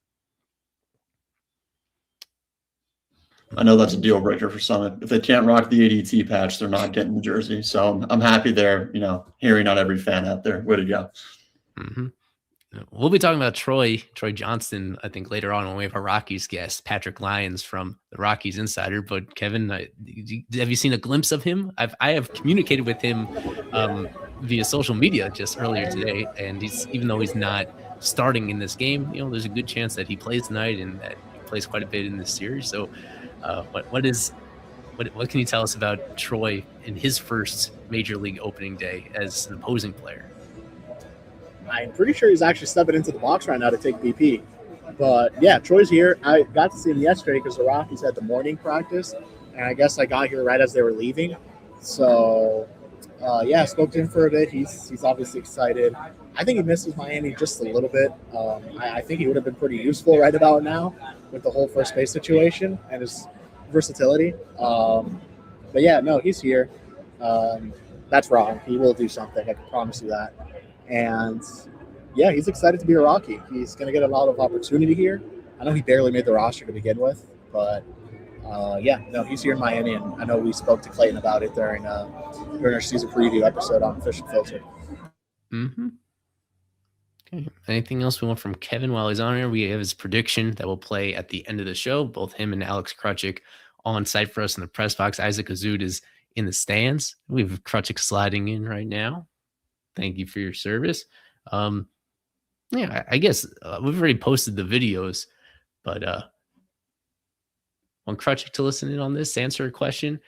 I know that's a deal breaker for some. If they can't rock the ADT patch, they're not getting the jersey. So I'm happy they're, hearing not every fan out there. Way to go. Mm-hmm. We'll be talking about Troy Johnston, I think, later on when we have a Rockies guest, Patrick Lyons from the Rockies Insider. But Kevin, have you seen a glimpse of him? I have communicated with him via social media just earlier today, and even though he's not starting in this game, there's a good chance that he plays tonight and that he plays quite a bit in this series. So, what can you tell us about Troy in his first major league opening day as an opposing player? I'm pretty sure he's actually stepping into the box right now to take BP. But yeah, Troy's here. I got to see him yesterday because the Rockies had the morning practice, and I guess I got here right as they were leaving. So I spoke to him for a bit. He's obviously excited. I think he misses Miami just a little bit. I think he would have been pretty useful right about now with the whole first base situation and his versatility. But yeah, no, he's here. That's wrong. He will do something. I can promise you that. And yeah, he's excited to be a Rocky. He's going to get a lot of opportunity here. I know he barely made the roster to begin with, but he's here in Miami, and I know we spoke to Clayton about it during our season preview episode on Fish and Filter. Mm-hmm. Okay. Anything else we want from Kevin while he's on here? We have his prediction that will play at the end of the show. Both him and Alex Krutchik on site for us in the press box. Isaac Azud is in the stands. We have Krutchik sliding in right now. Thank you for your service. Yeah, I guess we've already posted the videos, but want Krutchik to listen in on this, answer a question.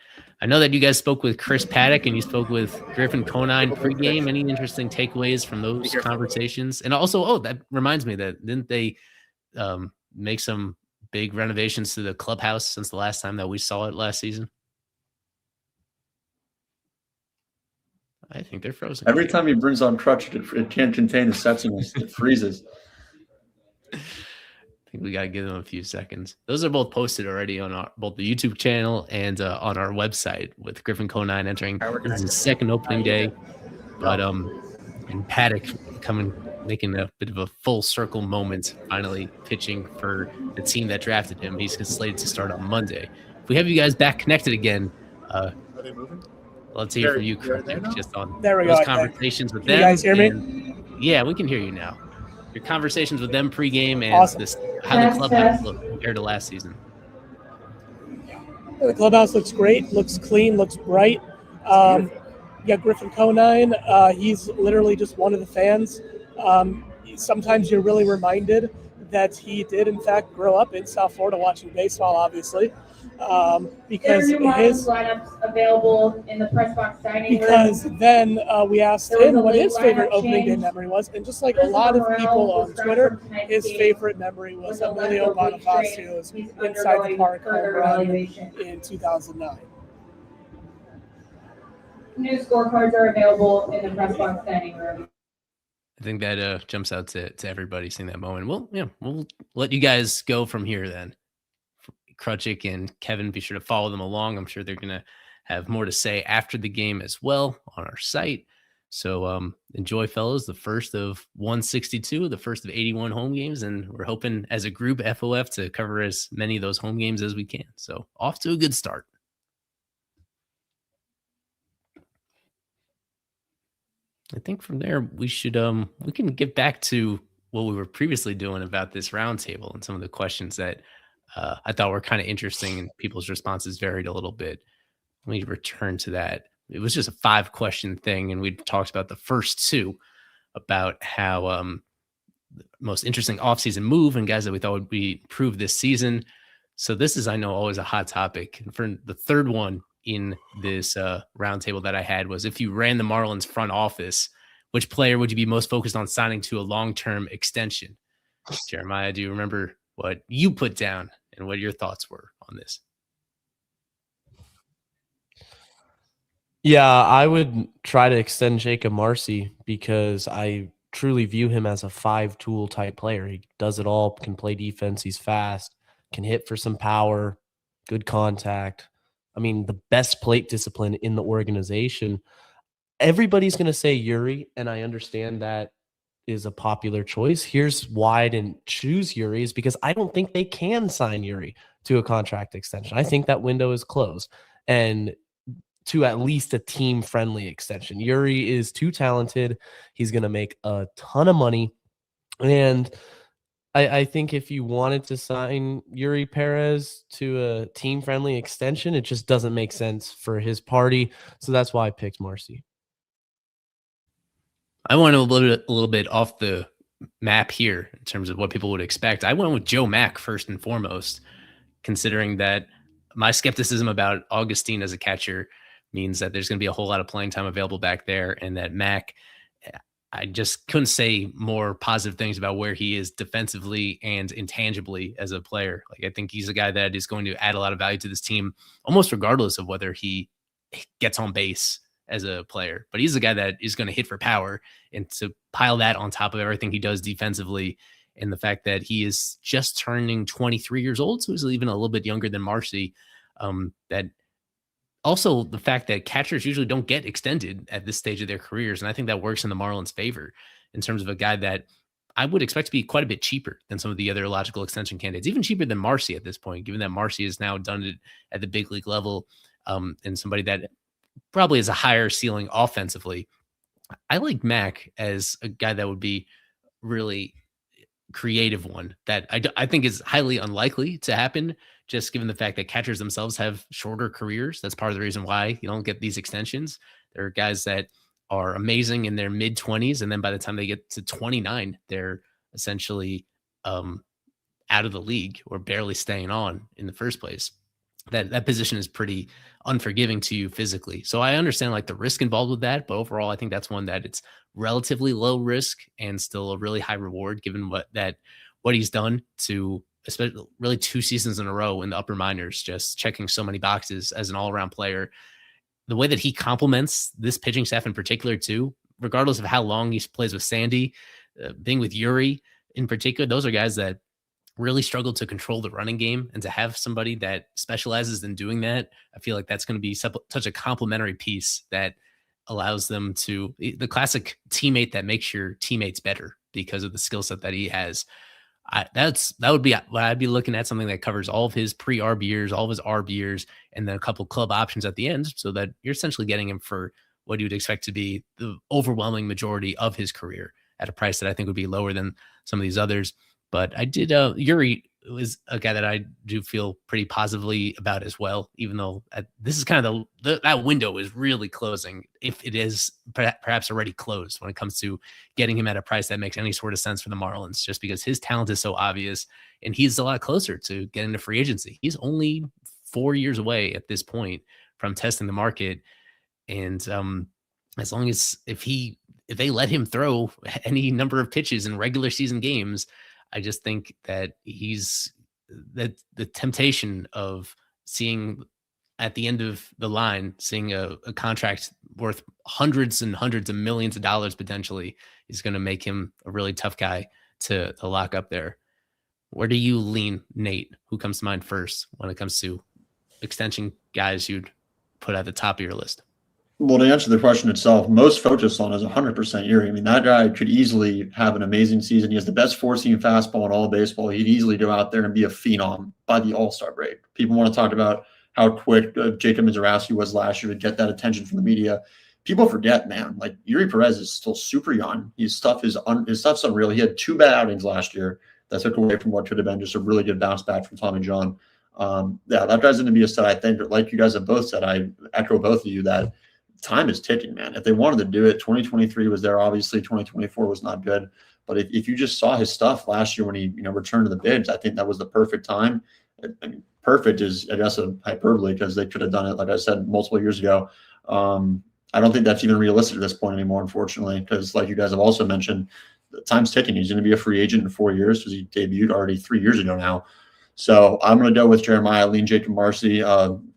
I know that you guys spoke with Chris Paddock and you spoke with Griffin Conine pregame. Any interesting takeaways from those conversations? And also, that reminds me that didn't they make some big renovations to the clubhouse since the last time that we saw it last season? I think they're frozen. Every time he brings on Crutch, it can't contain the setsiness. It freezes. I think we got to give them a few seconds. Those are both posted already on both the YouTube channel and on our website, with Griffin Conine entering his second opening day. But and Paddock making a bit of a full circle moment, finally pitching for the team that drafted him. He's slated to start on Monday. If we have you guys back connected again, let's hear from you, Krutchik, just on those conversations with them. Can you guys hear me? Yeah, we can hear you now. Your conversations with them pregame and Awesome. how the clubhouse looked compared to last season. The clubhouse looks great, looks clean, looks bright. Griffin Conine, he's literally just one of the fans. Sometimes you're really reminded that he did, in fact, grow up in South Florida watching baseball, obviously. Because there are new Marlins lineups available in the press box dining room. Because then we asked him what his favorite opening day memory was, and just like a lot of people on Twitter, his favorite memory was Emilio Bonifacio's inside the park home run in 2009. New scorecards are available in the press box dining room. I think that jumps out to everybody seeing that moment. We'll let you guys go from here then. Krutchik and Kevin, be sure to follow them along. I'm sure they're going to have more to say after the game as well on our site. So enjoy, fellas, the first of 162, the first of 81 home games. And we're hoping as a group, FOF, to cover as many of those home games as we can. So off to a good start. I think from there, we can get back to what we were previously doing about this roundtable and some of the questions that I thought were kind of interesting, and people's responses varied a little bit. Let me return to that. It was just a 5-question thing, and we talked about the first 2 about how the most interesting offseason move and guys that we thought would be improved this season. So this is, I know, always a hot topic. And for the third one in this roundtable that I had was, if you ran the Marlins front office, which player would you be most focused on signing to a long-term extension? Jeremiah, do you remember what you put down and what your thoughts were on this? Yeah, I would try to extend Jacob Marcy because I truly view him as a 5-tool type player. He does it all, can play defense, he's fast, can hit for some power, good contact. I mean, the best plate discipline in the organization. Everybody's going to say Yuri, and I understand that is a popular choice. Here's why I didn't choose Yuri, is because I don't think they can sign Yuri to a contract extension. I think that window is closed, and to at least a team-friendly extension. Yuri is too talented. He's going to make a ton of money, and I think if you wanted to sign Yuri Perez to a team-friendly extension, it just doesn't make sense for his party, so that's why I picked Marcy. I went a little bit off the map here in terms of what people would expect. I went with Joe Mack first and foremost, considering that my skepticism about Augustine as a catcher means that there's going to be a whole lot of playing time available back there, and that Mack, I just couldn't say more positive things about where he is defensively and intangibly as a player. Like, I think he's a guy that is going to add a lot of value to this team, almost regardless of whether he gets on base as a player. But he's a guy that is going to hit for power, and to pile that on top of everything he does defensively, and the fact that he is just turning 23 years old, so he's even a little bit younger than Marcy, that also the fact that catchers usually don't get extended at this stage of their careers. And I think that works in the Marlins' favor in terms of a guy that I would expect to be quite a bit cheaper than some of the other logical extension candidates, even cheaper than Marcy at this point, given that Marcy has now done it at the big league level, and somebody that probably has a higher ceiling offensively. I like Mack as a guy that would be really creative one that I think is highly unlikely to happen, just given the fact that catchers themselves have shorter careers. That's part of the reason why you don't get these extensions. There are guys that are amazing in their mid-20s, and then by the time they get to 29, they're essentially out of the league or barely staying on in the first place. That position is pretty unforgiving to you physically. So I understand like the risk involved with that, but overall, I think that's one that it's relatively low risk and still a really high reward given what he's done to especially really 2 seasons in a row in the upper minors, just checking so many boxes as an all-around player. The way that he complements this pitching staff in particular too, regardless of how long he plays with Sandy, being with Yuri in particular, those are guys that really struggled to control the running game, and to have somebody that specializes in doing that, I feel like that's going to be such a complementary piece that allows them to the classic teammate that makes your teammates better because of the skill set that he has. That would be what I'd be looking at, something that covers all of his pre-ARB years, all of his ARB years, and then a couple club options at the end, so that you're essentially getting him for what you would expect to be the overwhelming majority of his career at a price that I think would be lower than some of these others. But I did, Yuri was a guy that I do feel pretty positively about as well, even though this is kind of that window is really closing, if it is perhaps already closed when it comes to getting him at a price that makes any sort of sense for the Marlins, just because his talent is so obvious and he's a lot closer to getting to free agency. He's only 4 years away at this point from testing the market. And as long as if they let him throw any number of pitches in regular season games, I just think that the temptation of seeing at the end of the line, seeing a contract worth hundreds and hundreds of millions of dollars potentially is going to make him a really tough guy to lock up there. Where do you lean, Nate? Who comes to mind first when it comes to extension guys you'd put at the top of your list? Well, to answer the question itself, most focused on is 100% Yuri. I mean, that guy could easily have an amazing season. He has the best four-seam fastball in all of baseball. He'd easily go out there and be a phenom by the All-Star break. People want to talk about how quick Jacob Mizrachi was last year to get that attention from the media. People forget, man, like Yuri Perez is still super young. His stuff's unreal. He had 2 bad outings last year that took away from what could have been just a really good bounce back from Tommy John. Yeah, that guy's going to be a stud, I think. Like you guys have both said, I echo both of you that time is ticking, man. If they wanted to do it, 2023 was there. Obviously, 2024 was not good. But if you just saw his stuff last year when he returned to the bigs, I think that was the perfect time. I mean, perfect is, I guess, a hyperbole because they could have done it, like I said, multiple years ago. I don't think that's even realistic at this point anymore, unfortunately, because like you guys have also mentioned, the time's ticking. He's going to be a free agent in 4 years because he debuted already 3 years ago now. So I'm going to go with Jeremiah, lean Jacob Marcy,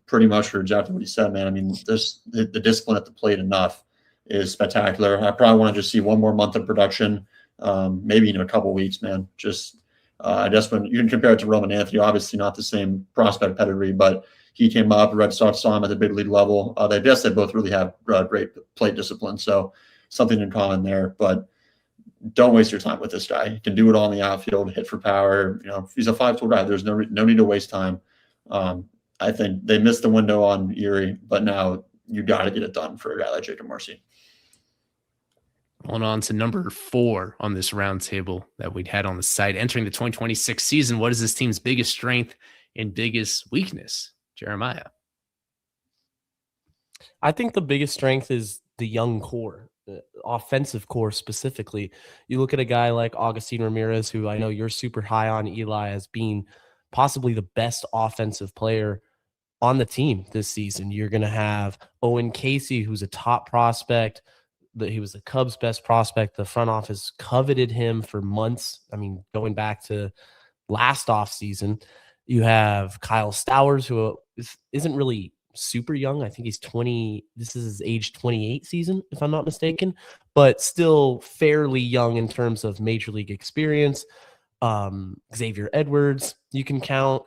pretty much for exactly what he said, man. I mean, the discipline at the plate enough is spectacular. I probably want to just see one more month of production, maybe in a couple weeks, man. Just I guess when you can compare it to Roman Anthony, obviously not the same prospect pedigree, but he came up, the Red Sox saw him at the big league level. They both really have great plate discipline, so something in common there. But don't waste your time with this guy. He can do it all in the outfield, hit for power. He's a 5-tool guy. There's no need to waste time. I think they missed the window on Yuri, but now you got to get it done for a guy like Jacob Marcy. On to number 4 on this roundtable that we'd had on the site. Entering the 2026 season, what is this team's biggest strength and biggest weakness? Jeremiah. I think the biggest strength is the young core, the offensive core specifically. You look at a guy like Agustin Ramirez, who I know you're super high on, Eli, as being possibly the best offensive player on the team this season. You're going to have Owen Casey, who's a top prospect. He was the Cubs' best prospect. The front office coveted him for months. I mean, going back to last offseason. You have Kyle Stowers, who isn't really super young. I think he's 20. This is his age 28 season, if I'm not mistaken, but still fairly young in terms of major league experience. Xavier Edwards, you can count.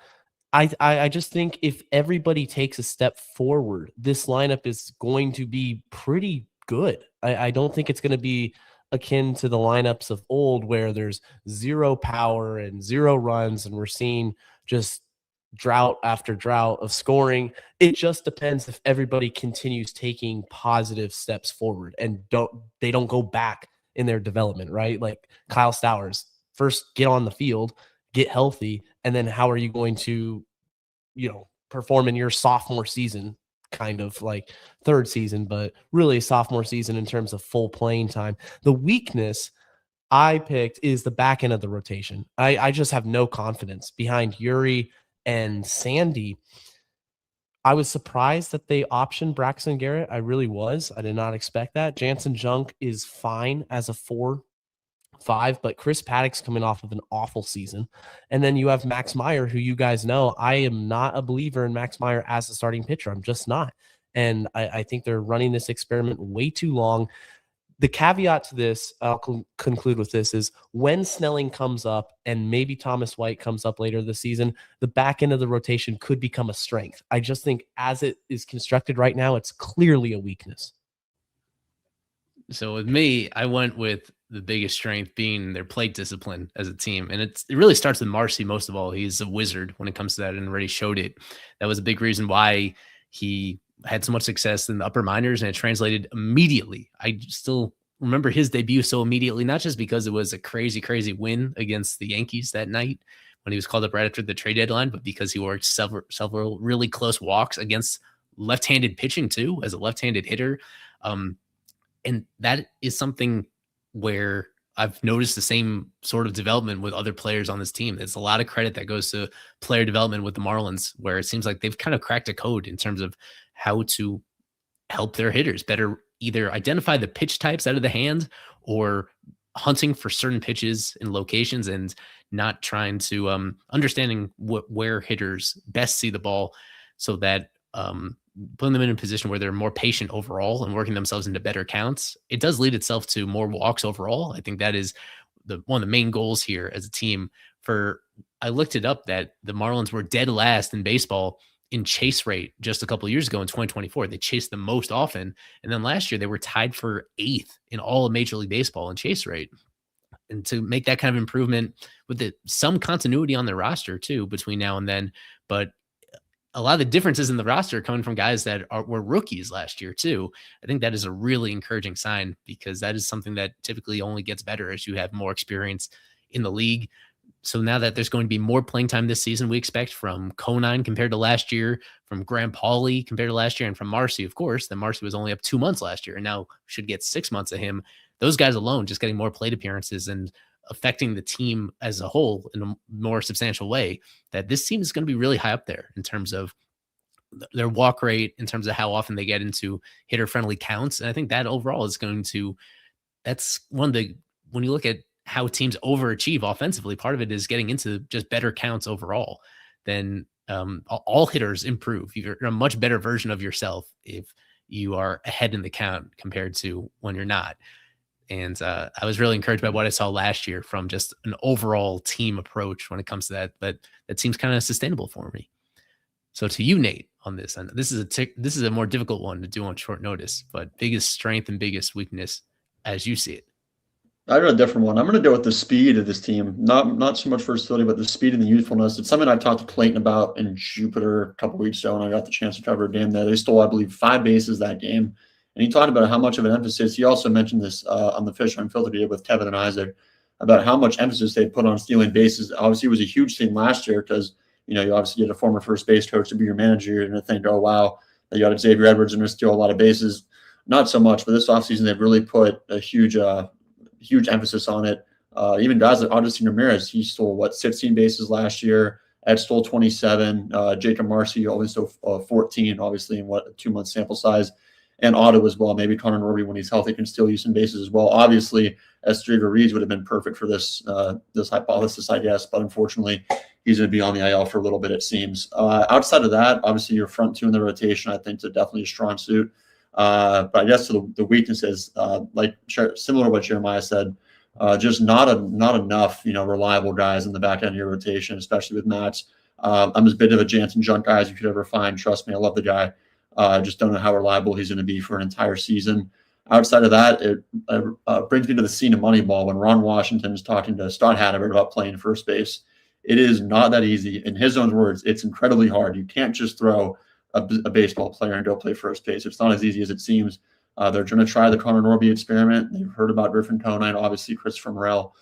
I just think if everybody takes a step forward, this lineup is going to be pretty good. I don't think it's going to be akin to the lineups of old where there's 0 power and 0 runs, and we're seeing just drought after drought of scoring. It just depends if everybody continues taking positive steps forward and they don't go back in their development, right? Like Kyle Stowers, first get on the field, get healthy, and then how are you going to perform in your sophomore season, kind of like third season, but really sophomore season in terms of full playing time. The weakness I picked is the back end of the rotation. I just have no confidence behind Yuri and Sandy. I was surprised that they optioned Braxton Garrett. I really was. I did not expect that. Jansen Junk is fine as a 4-5, but Chris Paddock's coming off of an awful season. And then you have Max Meyer, who you guys know, I am not a believer in Max Meyer as a starting pitcher. I'm just not. And I think they're running this experiment way too long. The caveat to this, I'll conclude with this, is when Snelling comes up and maybe Thomas White comes up later this season, the back end of the rotation could become a strength. I just think as it is constructed right now, it's clearly a weakness. So with me, I went with the biggest strength being their plate discipline as a team. And it really starts with Marcy most of all. He's a wizard when it comes to that and already showed it. That was a big reason why he had so much success in the upper minors, and it translated immediately. I still remember his debut so immediately, not just because it was a crazy, crazy win against the Yankees that night when he was called up right after the trade deadline, but because he worked several really close walks against left-handed pitching too, as a left-handed hitter. And that is something where I've noticed the same sort of development with other players on this team. There's a lot of credit that goes to player development with the Marlins, where it seems like they've kind of cracked a code in terms of how to help their hitters better either identify the pitch types out of the hand or hunting for certain pitches and locations and not trying to understanding where hitters best see the ball, so that putting them in a position where they're more patient overall and working themselves into better counts. It does lead itself to more walks overall. I think that is one of the main goals here as a team. I looked it up that the Marlins were dead last in baseball in chase rate just a couple of years ago in 2024. They chased the most often. And then last year they were tied for 8th in all of Major League Baseball in chase rate. And to make that kind of improvement with some continuity on their roster too, between now and then, but a lot of the differences in the roster coming from guys that were rookies last year too. I think that is a really encouraging sign, because that is something that typically only gets better as you have more experience in the league. So now that there's going to be more playing time this season, we expect from Conine compared to last year, from Graham Pauley compared to last year, and from Marcy, of course. Then Marcy was only up 2 months last year and now should get 6 months of him. Those guys alone just getting more plate appearances and affecting the team as a whole in a more substantial way, that this team is going to be really high up there in terms of their walk rate, in terms of how often they get into hitter-friendly counts. And I think that overall is that's one of the, when you look at how teams overachieve offensively, part of it is getting into just better counts overall. Then all hitters improve. You're a much better version of yourself if you are ahead in the count compared to when you're not. And I was really encouraged by what I saw last year from just an overall team approach when it comes to that. But that seems kind of sustainable for me. So to you, Nate, on this, and this is a more difficult one to do on short notice, but biggest strength and biggest weakness as you see it. I got a different one. I'm going to go with the speed of this team. Not so much versatility, but the speed and the youthfulness. It's something I talked to Clayton about in Jupiter a couple weeks ago, and I got the chance to cover a game there. They stole, I believe, 5 bases that game. And he talked about how much of an emphasis. He also mentioned this on the Fish Unfiltered video with Kevin and Isaac about how much emphasis they put on stealing bases. Obviously, it was a huge thing last year because, you obviously get a former first base coach to be your manager and think, oh, wow, you got Xavier Edwards and going to steal a lot of bases. Not so much, but this offseason they've really put a huge emphasis on it. Even guys like Augustine Ramirez, he stole 16 bases last year. Ed stole 27. Jacob Marcy only stole 14, obviously in a 2-month sample size. And Otto as well. Maybe Connor Norby, when he's healthy, can still use some bases as well. Obviously, Estrigo Reeves would have been perfect for this hypothesis, I guess. But unfortunately, he's going to be on the IL for a little bit, it seems. Outside of that, obviously, your front two in the rotation, I think, is definitely a strong suit. But I guess the weaknesses, similar to what Jeremiah said, just not enough, reliable guys in the back end of your rotation, especially with Matt. I'm as big of a Jansen Junk guy as you could ever find. Trust me, I love the guy. Just don't know how reliable he's going to be for an entire season. Outside of that, it brings me to the scene of Moneyball when Ron Washington is talking to Stott Hatterberg about playing first base. It is not that easy. In his own words, it's incredibly hard. You can't just throw a baseball player and go play first base. It's not as easy as it seems. They're going to try the Connor Norby experiment. They've heard about Griffin Conine, obviously Christopher Morel.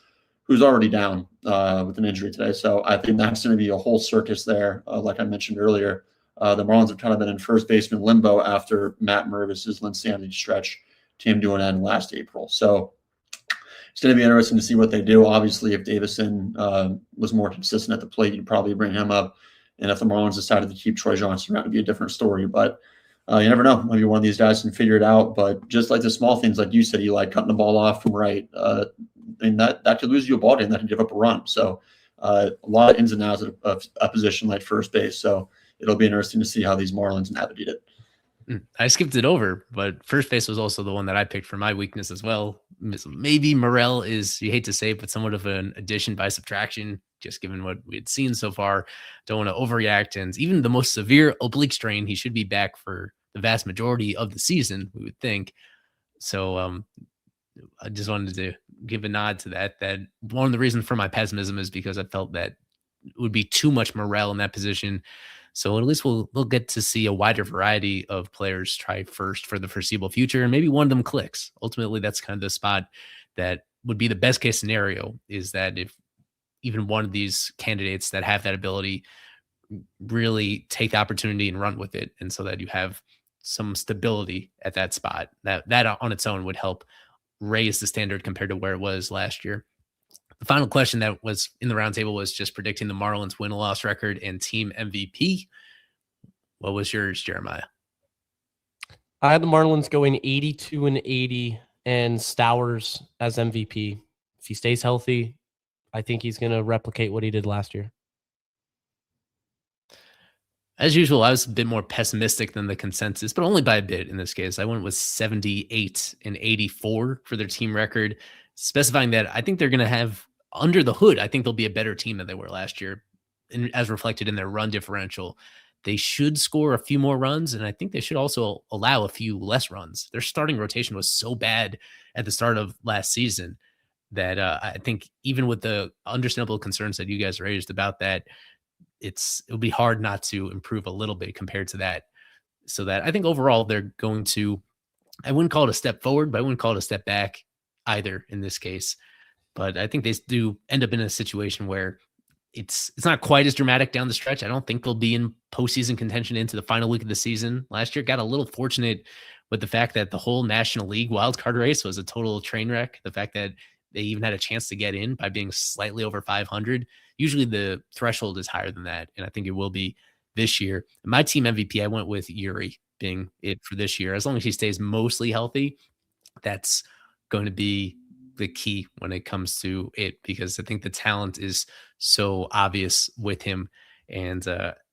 who's already down with an injury today. So I think that's going to be a whole circus there. Like I mentioned earlier, the Marlins have kind of been in first baseman limbo after Matt Mervis's Linsanity stretch came to an end last April. So it's going to be interesting to see what they do. Obviously, if Davison was more consistent at the plate, you'd probably bring him up. And if the Marlins decided to keep Troy Johnson around, it'd be a different story. But you never know. Maybe one of these guys can figure it out. But just like the small things, like you said, you like cutting the ball off from right, and that could lose you a ball game. That could give up a run. So a lot of ins and outs of a position like first base. So it'll be interesting to see how these Marlins navigate it. I skipped it over, but first base was also the one that I picked for my weakness as well. Maybe Morel is, you hate to say, but somewhat of an addition by subtraction, just given what we had seen so far. Don't want to overreact. And even the most severe oblique strain, he should be back for the vast majority of the season, we would think. So I just wanted to give a nod to that. That one of the reasons for my pessimism is because I felt that it would be too much Morel in that position. So at least we'll get to see a wider variety of players try first for the foreseeable future, and maybe one of them clicks. Ultimately, that's kind of the spot that would be the best case scenario, is that if even one of these candidates that have that ability really take the opportunity and run with it, and so that you have some stability at that spot, that on its own would help raise the standard compared to where it was last year. The final question that was in the roundtable was just predicting the Marlins win-loss record and team MVP. What was yours, Jeremiah? I had the Marlins going 82-80 and Stowers as MVP. If he stays healthy, I think he's going to replicate what he did last year. As usual, I was a bit more pessimistic than the consensus, but only by a bit in this case. I went with 78-84 for their team record, specifying that I think they're going to have, under the hood, I think they'll be a better team than they were last year, and as reflected in their run differential. They should score a few more runs, and I think they should also allow a few less runs. Their starting rotation was so bad at the start of last season that I think even with the understandable concerns that you guys raised about that, it'll be hard not to improve a little bit compared to that. So that I think overall they're going to, I wouldn't call it a step forward, but I wouldn't call it a step back either in this case. But I think they do end up in a situation where it's not quite as dramatic down the stretch. I don't think they'll be in postseason contention into the final week of the season. Last year got a little fortunate with the fact that the whole National League wildcard race was a total train wreck. The fact that they even had a chance to get in by being slightly over 500. Usually the threshold is higher than that, and I think it will be this year. My team MVP, I went with Yuri being it for this year. As long as he stays mostly healthy, that's going to be the key when it comes to it, because I think the talent is so obvious with him. And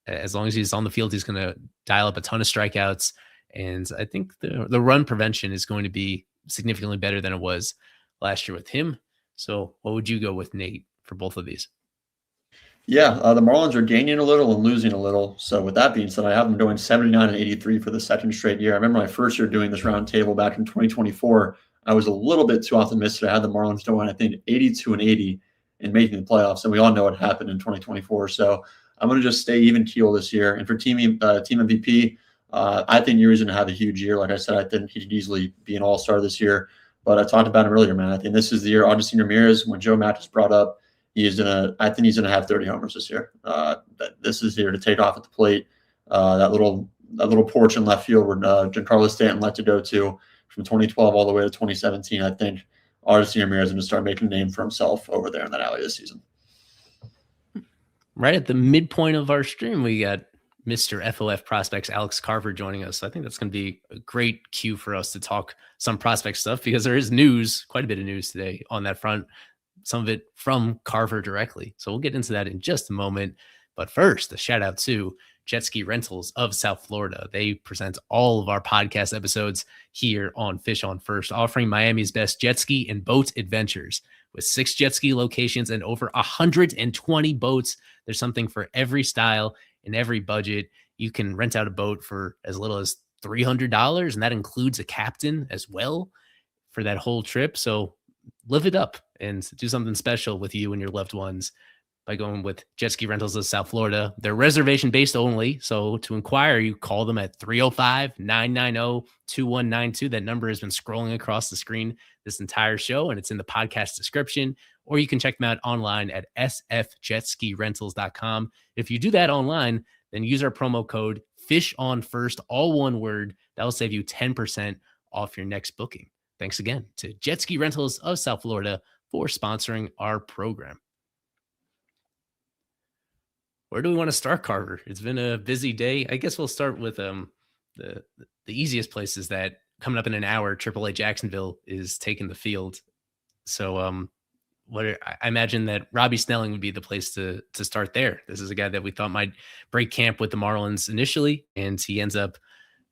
as long as he's on the field, he's going to dial up a ton of strikeouts. And I think the run prevention is going to be significantly better than it was last year with him. So what would you go with, Nate, for both of these? Yeah, the Marlins are gaining a little and losing a little. So with that being said, I have them going 79-83 for the second straight year. I remember my first year doing this round table back in 2024. I was a little bit too optimistic. I had the Marlins going, I think, 82-80 and making the playoffs. And we all know what happened in 2024. So I'm going to just stay even keel this year. And for team MVP, I think Yuri's going to have a huge year. Like I said, I think he could easily be an all-star this year. But I talked about him earlier, man. I think this is the year. Audisy Ramirez, when Joe Matt just brought up, I think he's gonna have 30 homers this year. This is here to take off at the plate. That little porch in left field where Giancarlo Stanton liked to go to from 2012 all the way to 2017. I think Audisy Ramirez is gonna start making a name for himself over there in that alley this season. Right at the midpoint of our stream, we got Mr. FOF Prospects Alex Carver joining us. So I think that's going to be a great cue for us to talk some prospect stuff, because there is news, quite a bit of news today on that front. Some of it from Carver directly. So we'll get into that in just a moment. But first, a shout out to Jet Ski Rentals of South Florida. They present all of our podcast episodes here on Fish on First, offering Miami's best jet ski and boat adventures. With 6 jet ski locations and over 120 boats, there's something for every style and every budget. You can rent out a boat for as little as $300, and that includes a captain as well for that whole trip. So live it up and do something special with you and your loved ones. by going with Jet Ski Rentals of South Florida. They're reservation-based only, so to inquire, you call them at 305-990-2192. That number has been scrolling across the screen this entire show, and it's in the podcast description, or you can check them out online at sfjetskirentals.com. If you do that online, then use our promo code FISHONFIRST, all one word. That will save you 10% off your next booking. Thanks again to Jet Ski Rentals of South Florida for sponsoring our program. Where do we want to start, Carver? It's been a busy day. I guess we'll start with the easiest place is that coming up in an hour, AAA Jacksonville is taking the field. So I imagine that Robbie Snelling would be the place to start there. This is a guy that we thought might break camp with the Marlins initially, and he ends up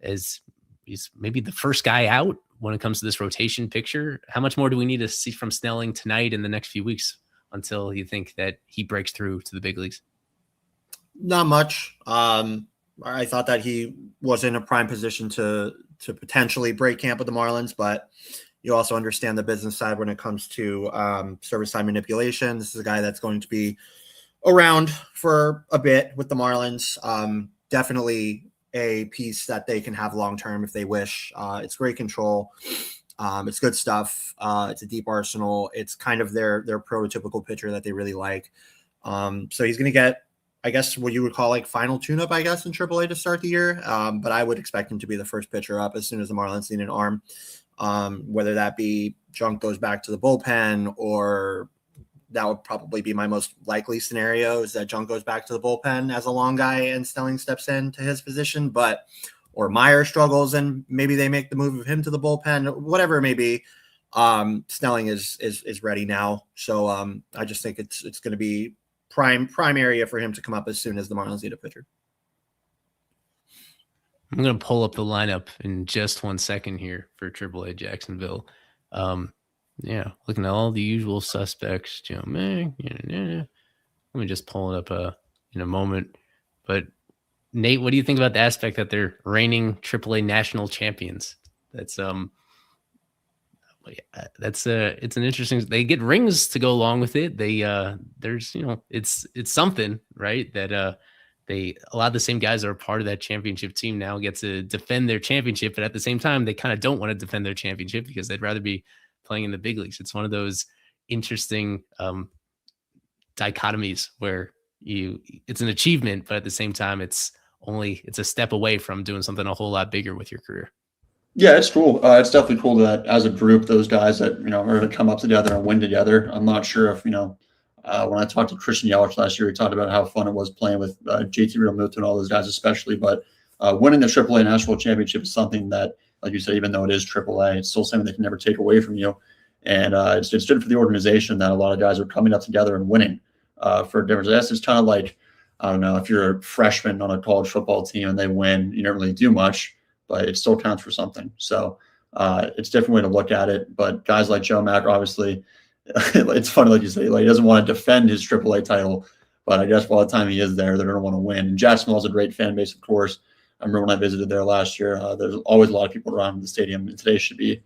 as he's maybe the first guy out when it comes to this rotation picture. How much more do we need to see from Snelling tonight in the next few weeks until you think that he breaks through to the big leagues? Not much. I thought that he was in a prime position to potentially break camp with the Marlins, but you also understand the business side when it comes to service time manipulation. This is a guy that's going to be around for a bit with the Marlins. Definitely a piece that they can have long-term if they wish. It's great control. It's good stuff. It's a deep arsenal. It's kind of their prototypical pitcher that they really like. So he's going to get, I guess, what you would call like final tune-up, I guess, in AAA to start the year. But I would expect him to be the first pitcher up as soon as the Marlins need an arm. Whether that be Junk goes back to the bullpen, or that would probably be my most likely scenario, is that Junk goes back to the bullpen as a long guy and Snelling steps in to his position. But or Meyer struggles and maybe they make the move of him to the bullpen, whatever it may be. Snelling is ready now. So I just think it's going to be prime area for him to come up as soon as the Marlins need a pitcher. I'm going to pull up the lineup in just 1 second here for AAA Jacksonville. Yeah, looking at all the usual suspects. Joe Mag. Let me just pull it up in a moment. But Nate, what do you think about the aspect that they're reigning AAA national champions? It's an interesting. They get rings to go along with it. There's it's something, right? That a lot of the same guys that are part of that championship team now get to defend their championship, but at the same time, they kind of don't want to defend their championship because they'd rather be playing in the big leagues. It's one of those interesting dichotomies where it's an achievement, but at the same time, it's a step away from doing something a whole lot bigger with your career. Yeah, it's cool. It's definitely cool that as a group, those guys that are going to come up together and win together. I'm not sure if when I talked to Christian Yelich last year, we talked about how fun it was playing with JT Realmuto and all those guys, especially. But winning the AAA National Championship is something that, like you said, even though it is AAA, it's still something they can never take away from you. And it's good for the organization that a lot of guys are coming up together and winning for a difference. That's just kind of like, I don't know, if you're a freshman on a college football team and they win, you don't really do much, but it still counts for something. So it's a different way to look at it. But guys like Joe Mack, obviously, it's funny, like you say, like he doesn't want to defend his AAA title, but I guess by the time he is there, they're going to want to win. And Jacksonville is a great fan base, of course. I remember when I visited there last year, there's always a lot of people around the stadium. And today should be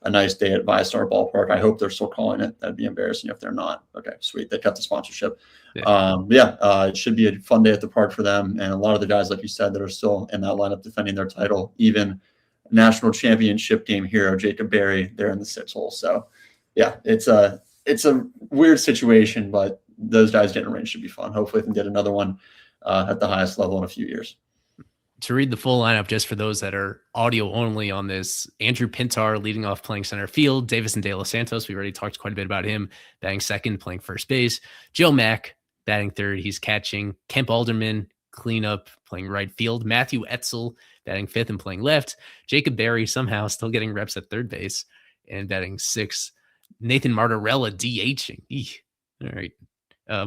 a nice day at ViaStar Ballpark. I hope they're still calling it. That'd be embarrassing if they're not. Okay, sweet. They cut the sponsorship. It should be a fun day at the park for them. And a lot of the guys, like you said, that are still in that lineup defending their title, even national championship game hero Jacob Berry, they're in the 6 hole. So, yeah, it's a weird situation, but those guys getting a ring should be fun. Hopefully, they can get another one at the highest level in a few years. To read the full lineup, just for those that are audio only on this, Andrew Pintar leading off playing center field, Davison De Los Santos, we already talked quite a bit about him, batting second, playing first base, Joe Mack batting third, he's catching, Kemp Alderman cleanup, playing right field, Matthew Etzel batting fifth and playing left, Jacob Berry somehow still getting reps at third base and batting sixth, Nathan Martorella DHing. All right.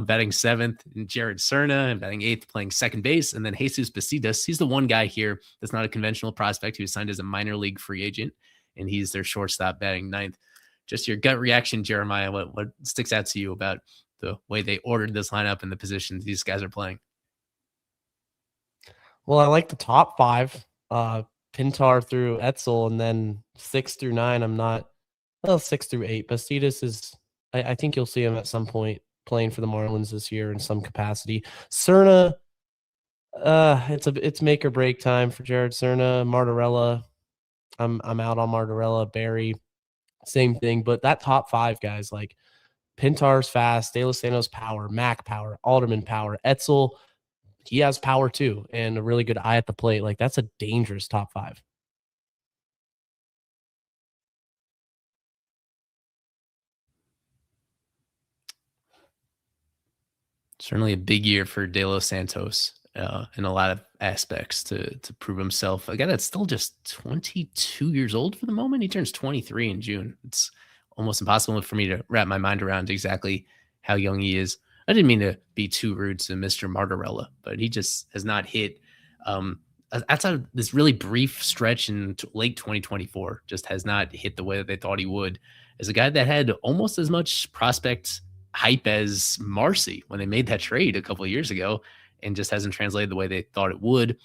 Batting seventh, and Jared Cerna, and batting eighth, playing second base. And then Jesus Bacidas, he's the one guy here that's not a conventional prospect. He was signed as a minor league free agent, and he's their shortstop batting ninth. Just your gut reaction, Jeremiah, what sticks out to you about the way they ordered this lineup and the positions these guys are playing? Well, I like the top five, Pintar through Etzel, and then 6 through 9. 6 through 8. Bacidas is, I think you'll see him at some point playing for the Marlins this year in some capacity. Cerna, it's make or break time for Jared Cerna. Martorella, I'm out on Martorella. Barry, same thing. But that top 5 guys, like Pintar's fast, De Los Santos power, Mac power, Alderman power, Etzel, he has power too, and a really good eye at the plate. Like, that's a dangerous top 5. Certainly a big year for De Los Santos in a lot of aspects to prove himself. A guy that's still just 22 years old for the moment. He turns 23 in June. It's almost impossible for me to wrap my mind around exactly how young he is. I didn't mean to be too rude to Mr. Martorella, but he just has not hit outside of this really brief stretch in late 2024, just has not hit the way that they thought he would. As a guy that had almost as much prospect hype as Marcy when they made that trade a couple of years ago, and just hasn't translated the way they thought it would.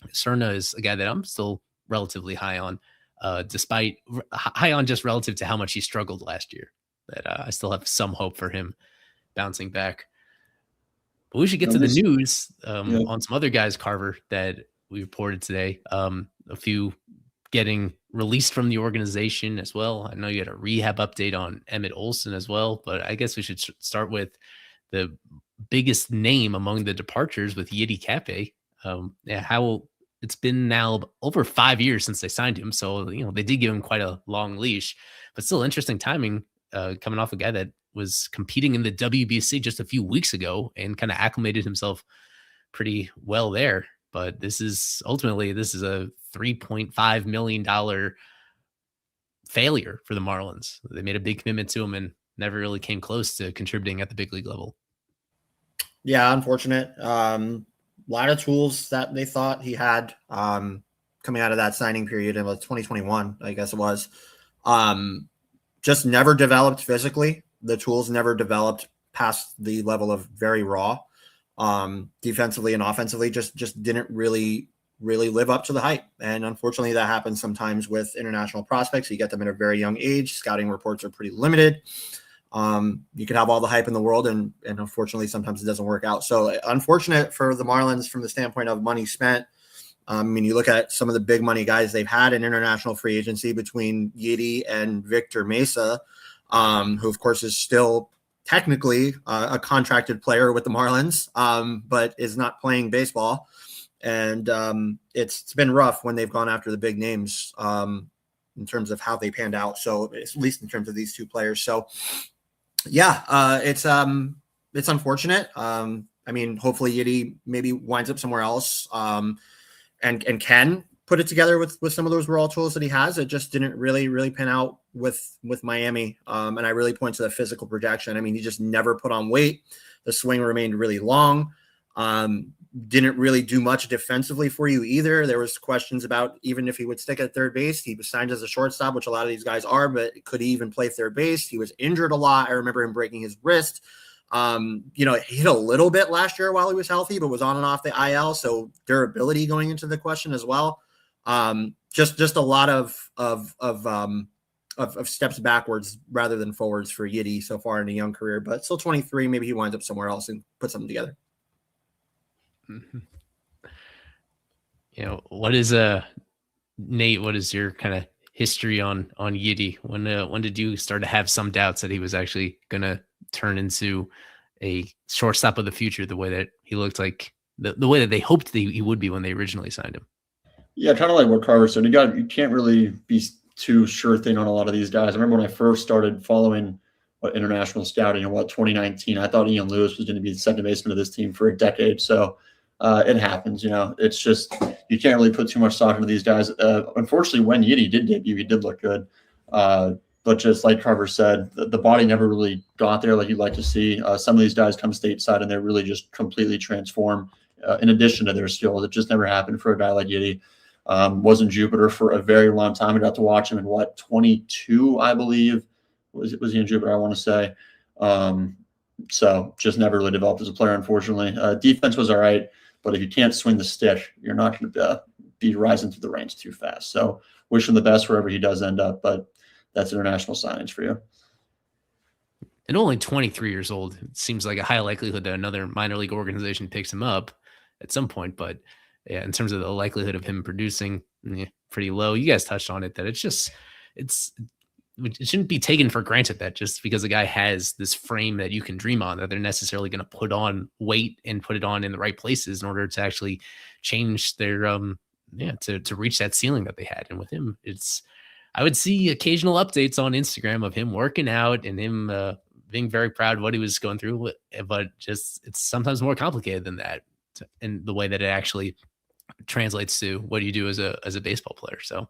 Cerna is a guy that I'm still relatively high on, despite high on just relative to how much he struggled last year. That I still have some hope for him bouncing back. But we should get to the news on some other guys, Carver, that we reported today. A few getting released from the organization as well. I know you had a rehab update on Emmett Olson as well, but I guess we should start with the biggest name among the departures with Yiddy Cafe. How it's been now over 5 years since they signed him. So, they did give him quite a long leash, but still interesting timing coming off a guy that was competing in the WBC just a few weeks ago and kind of acclimated himself pretty well there. But this is a $3.5 million failure for the Marlins. They made a big commitment to him and never really came close to contributing at the big league level. Yeah, unfortunate. A lot of tools that they thought he had coming out of that signing period in 2021, I guess it was. Just never developed physically. The tools never developed past the level of very raw. Defensively and offensively just didn't really live up to the hype. And unfortunately that happens sometimes with international prospects. You get them at a very young age. Scouting reports are pretty limited. You can have all the hype in the world and unfortunately sometimes it doesn't work out. So unfortunate for the Marlins from the standpoint of money spent. You look at some of the big money guys they've had in international free agency between Yiddy and Victor Mesa, who of course is still technically a contracted player with the Marlins, but is not playing baseball. And it's been rough when they've gone after the big names in terms of how they panned out. So at least in terms of these 2 players. So yeah, it's unfortunate. Hopefully Yiddy maybe winds up somewhere else and can put it together with some of those raw tools that he has. It just didn't really pan out with Miami. And I really point to the physical projection. He just never put on weight. The swing remained really long. Didn't really do much defensively for you either. There was questions about even if he would stick at third base. He was signed as a shortstop, which a lot of these guys are, but could he even play third base? He was injured a lot. I remember him breaking his wrist. He hit a little bit last year while he was healthy, but was on and off the IL. So durability going into the question as well. Just a lot of steps backwards rather than forwards for Yiddy so far in a young career, but still 23. Maybe he winds up somewhere else and put something together. Mm-hmm. What is Nate? What is your kind of history on Yiddy? When did you start to have some doubts that he was actually going to turn into a shortstop of the future, the way that he looked like, the way that they hoped that he would be when they originally signed him? Yeah, kind of like what Carver said. You can't really be too sure thing on a lot of these guys. I remember when I first started following international scouting in 2019, I thought Ian Lewis was going to be the second baseman of this team for a decade. So it happens, it's just, you can't really put too much stock into these guys. Unfortunately, when Yiddy did debut, he did look good. But just like Carver said, the body never really got there like you'd like to see. Some of these guys come stateside and they're really just completely transformed in addition to their skills. It just never happened for a guy like Yiddy. Was in Jupiter for a very long time. I got to watch him in 22, I believe. Was he in Jupiter? I want to say. So just never really developed as a player, unfortunately. Defense was all right, but if you can't swing the stick, you're not going to be rising through the ranks too fast. So wish him the best wherever he does end up, but that's international signings for you. and only 23 years old. It seems like a high likelihood that another minor league organization picks him up at some point. But yeah, in terms of the likelihood of him producing, pretty low. You guys touched on it, that it shouldn't be taken for granted that just because a guy has this frame that you can dream on, that they're necessarily going to put on weight and put it on in the right places in order to actually change their to reach that ceiling that they had. And with him, I would see occasional updates on Instagram of him working out and him being very proud of what he was going through, but just it's sometimes more complicated than that in the way that it actually translates to what do you do as a baseball player. So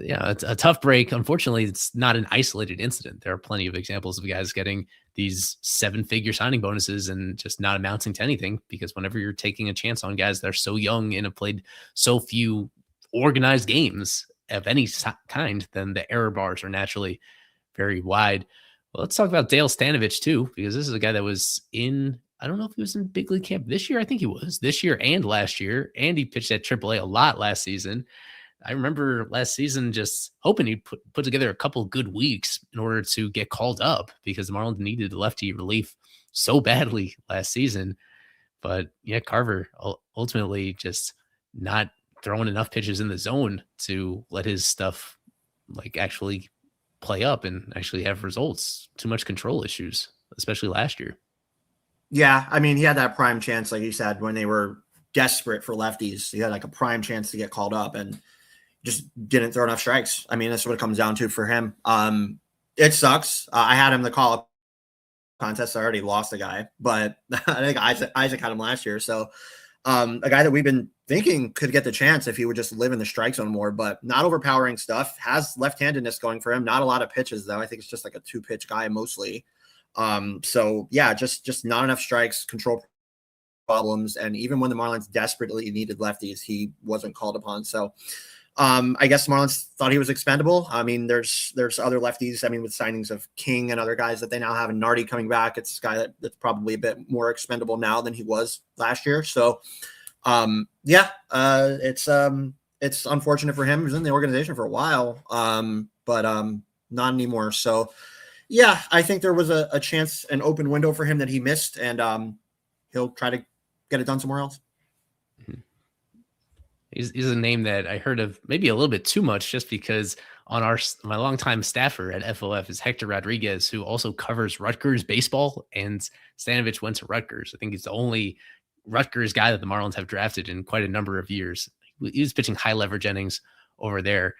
yeah, it's a tough break. Unfortunately, it's not an isolated incident. There are plenty of examples of guys getting these 7-figure signing bonuses and just not amounting to anything, because whenever you're taking a chance on guys that are so young and have played so few organized games of any kind, then the error bars are naturally very wide. Well, let's talk about Dale Stanovich too, because this is a guy that was I don't know if he was in big league camp this year. I think he was this year and last year, and he pitched at AAA a lot last season. I remember last season just hoping he'd put together a couple good weeks in order to get called up, because the Marlins needed lefty relief so badly last season. But yeah, Carver ultimately just not throwing enough pitches in the zone to let his stuff like actually play up and actually have results. Too much control issues, especially last year. Yeah, I mean, he had that prime chance, like you said, when they were desperate for lefties. He had like a prime chance to get called up and just didn't throw enough strikes. I mean, that's what it comes down to for him. It sucks. I had him the call-up contest. I already lost a guy, but I think Isaac had him last year. So a guy that we've been thinking could get the chance if he would just live in the strike zone more, but not overpowering stuff. Has left-handedness going for him. Not a lot of pitches, though. I think it's just like a 2-pitch guy mostly. So yeah, just not enough strikes, control problems. And even when the Marlins desperately needed lefties, he wasn't called upon. So I guess Marlins thought he was expendable. I mean, there's other lefties. I mean, with signings of King and other guys that they now have, and Nardi coming back, it's a guy that's probably a bit more expendable now than he was last year. So it's unfortunate for him. He was in the organization for a while, but not anymore. So yeah, I think there was a chance, an open window for him that he missed, and he'll try to get it done somewhere else. He's a name that I heard of maybe a little bit too much, just because on my longtime staffer at FOF is Hector Rodriguez, who also covers Rutgers baseball, and Stanovich went to Rutgers. I think he's the only Rutgers guy that the Marlins have drafted in quite a number of years. He was pitching high leverage innings over there.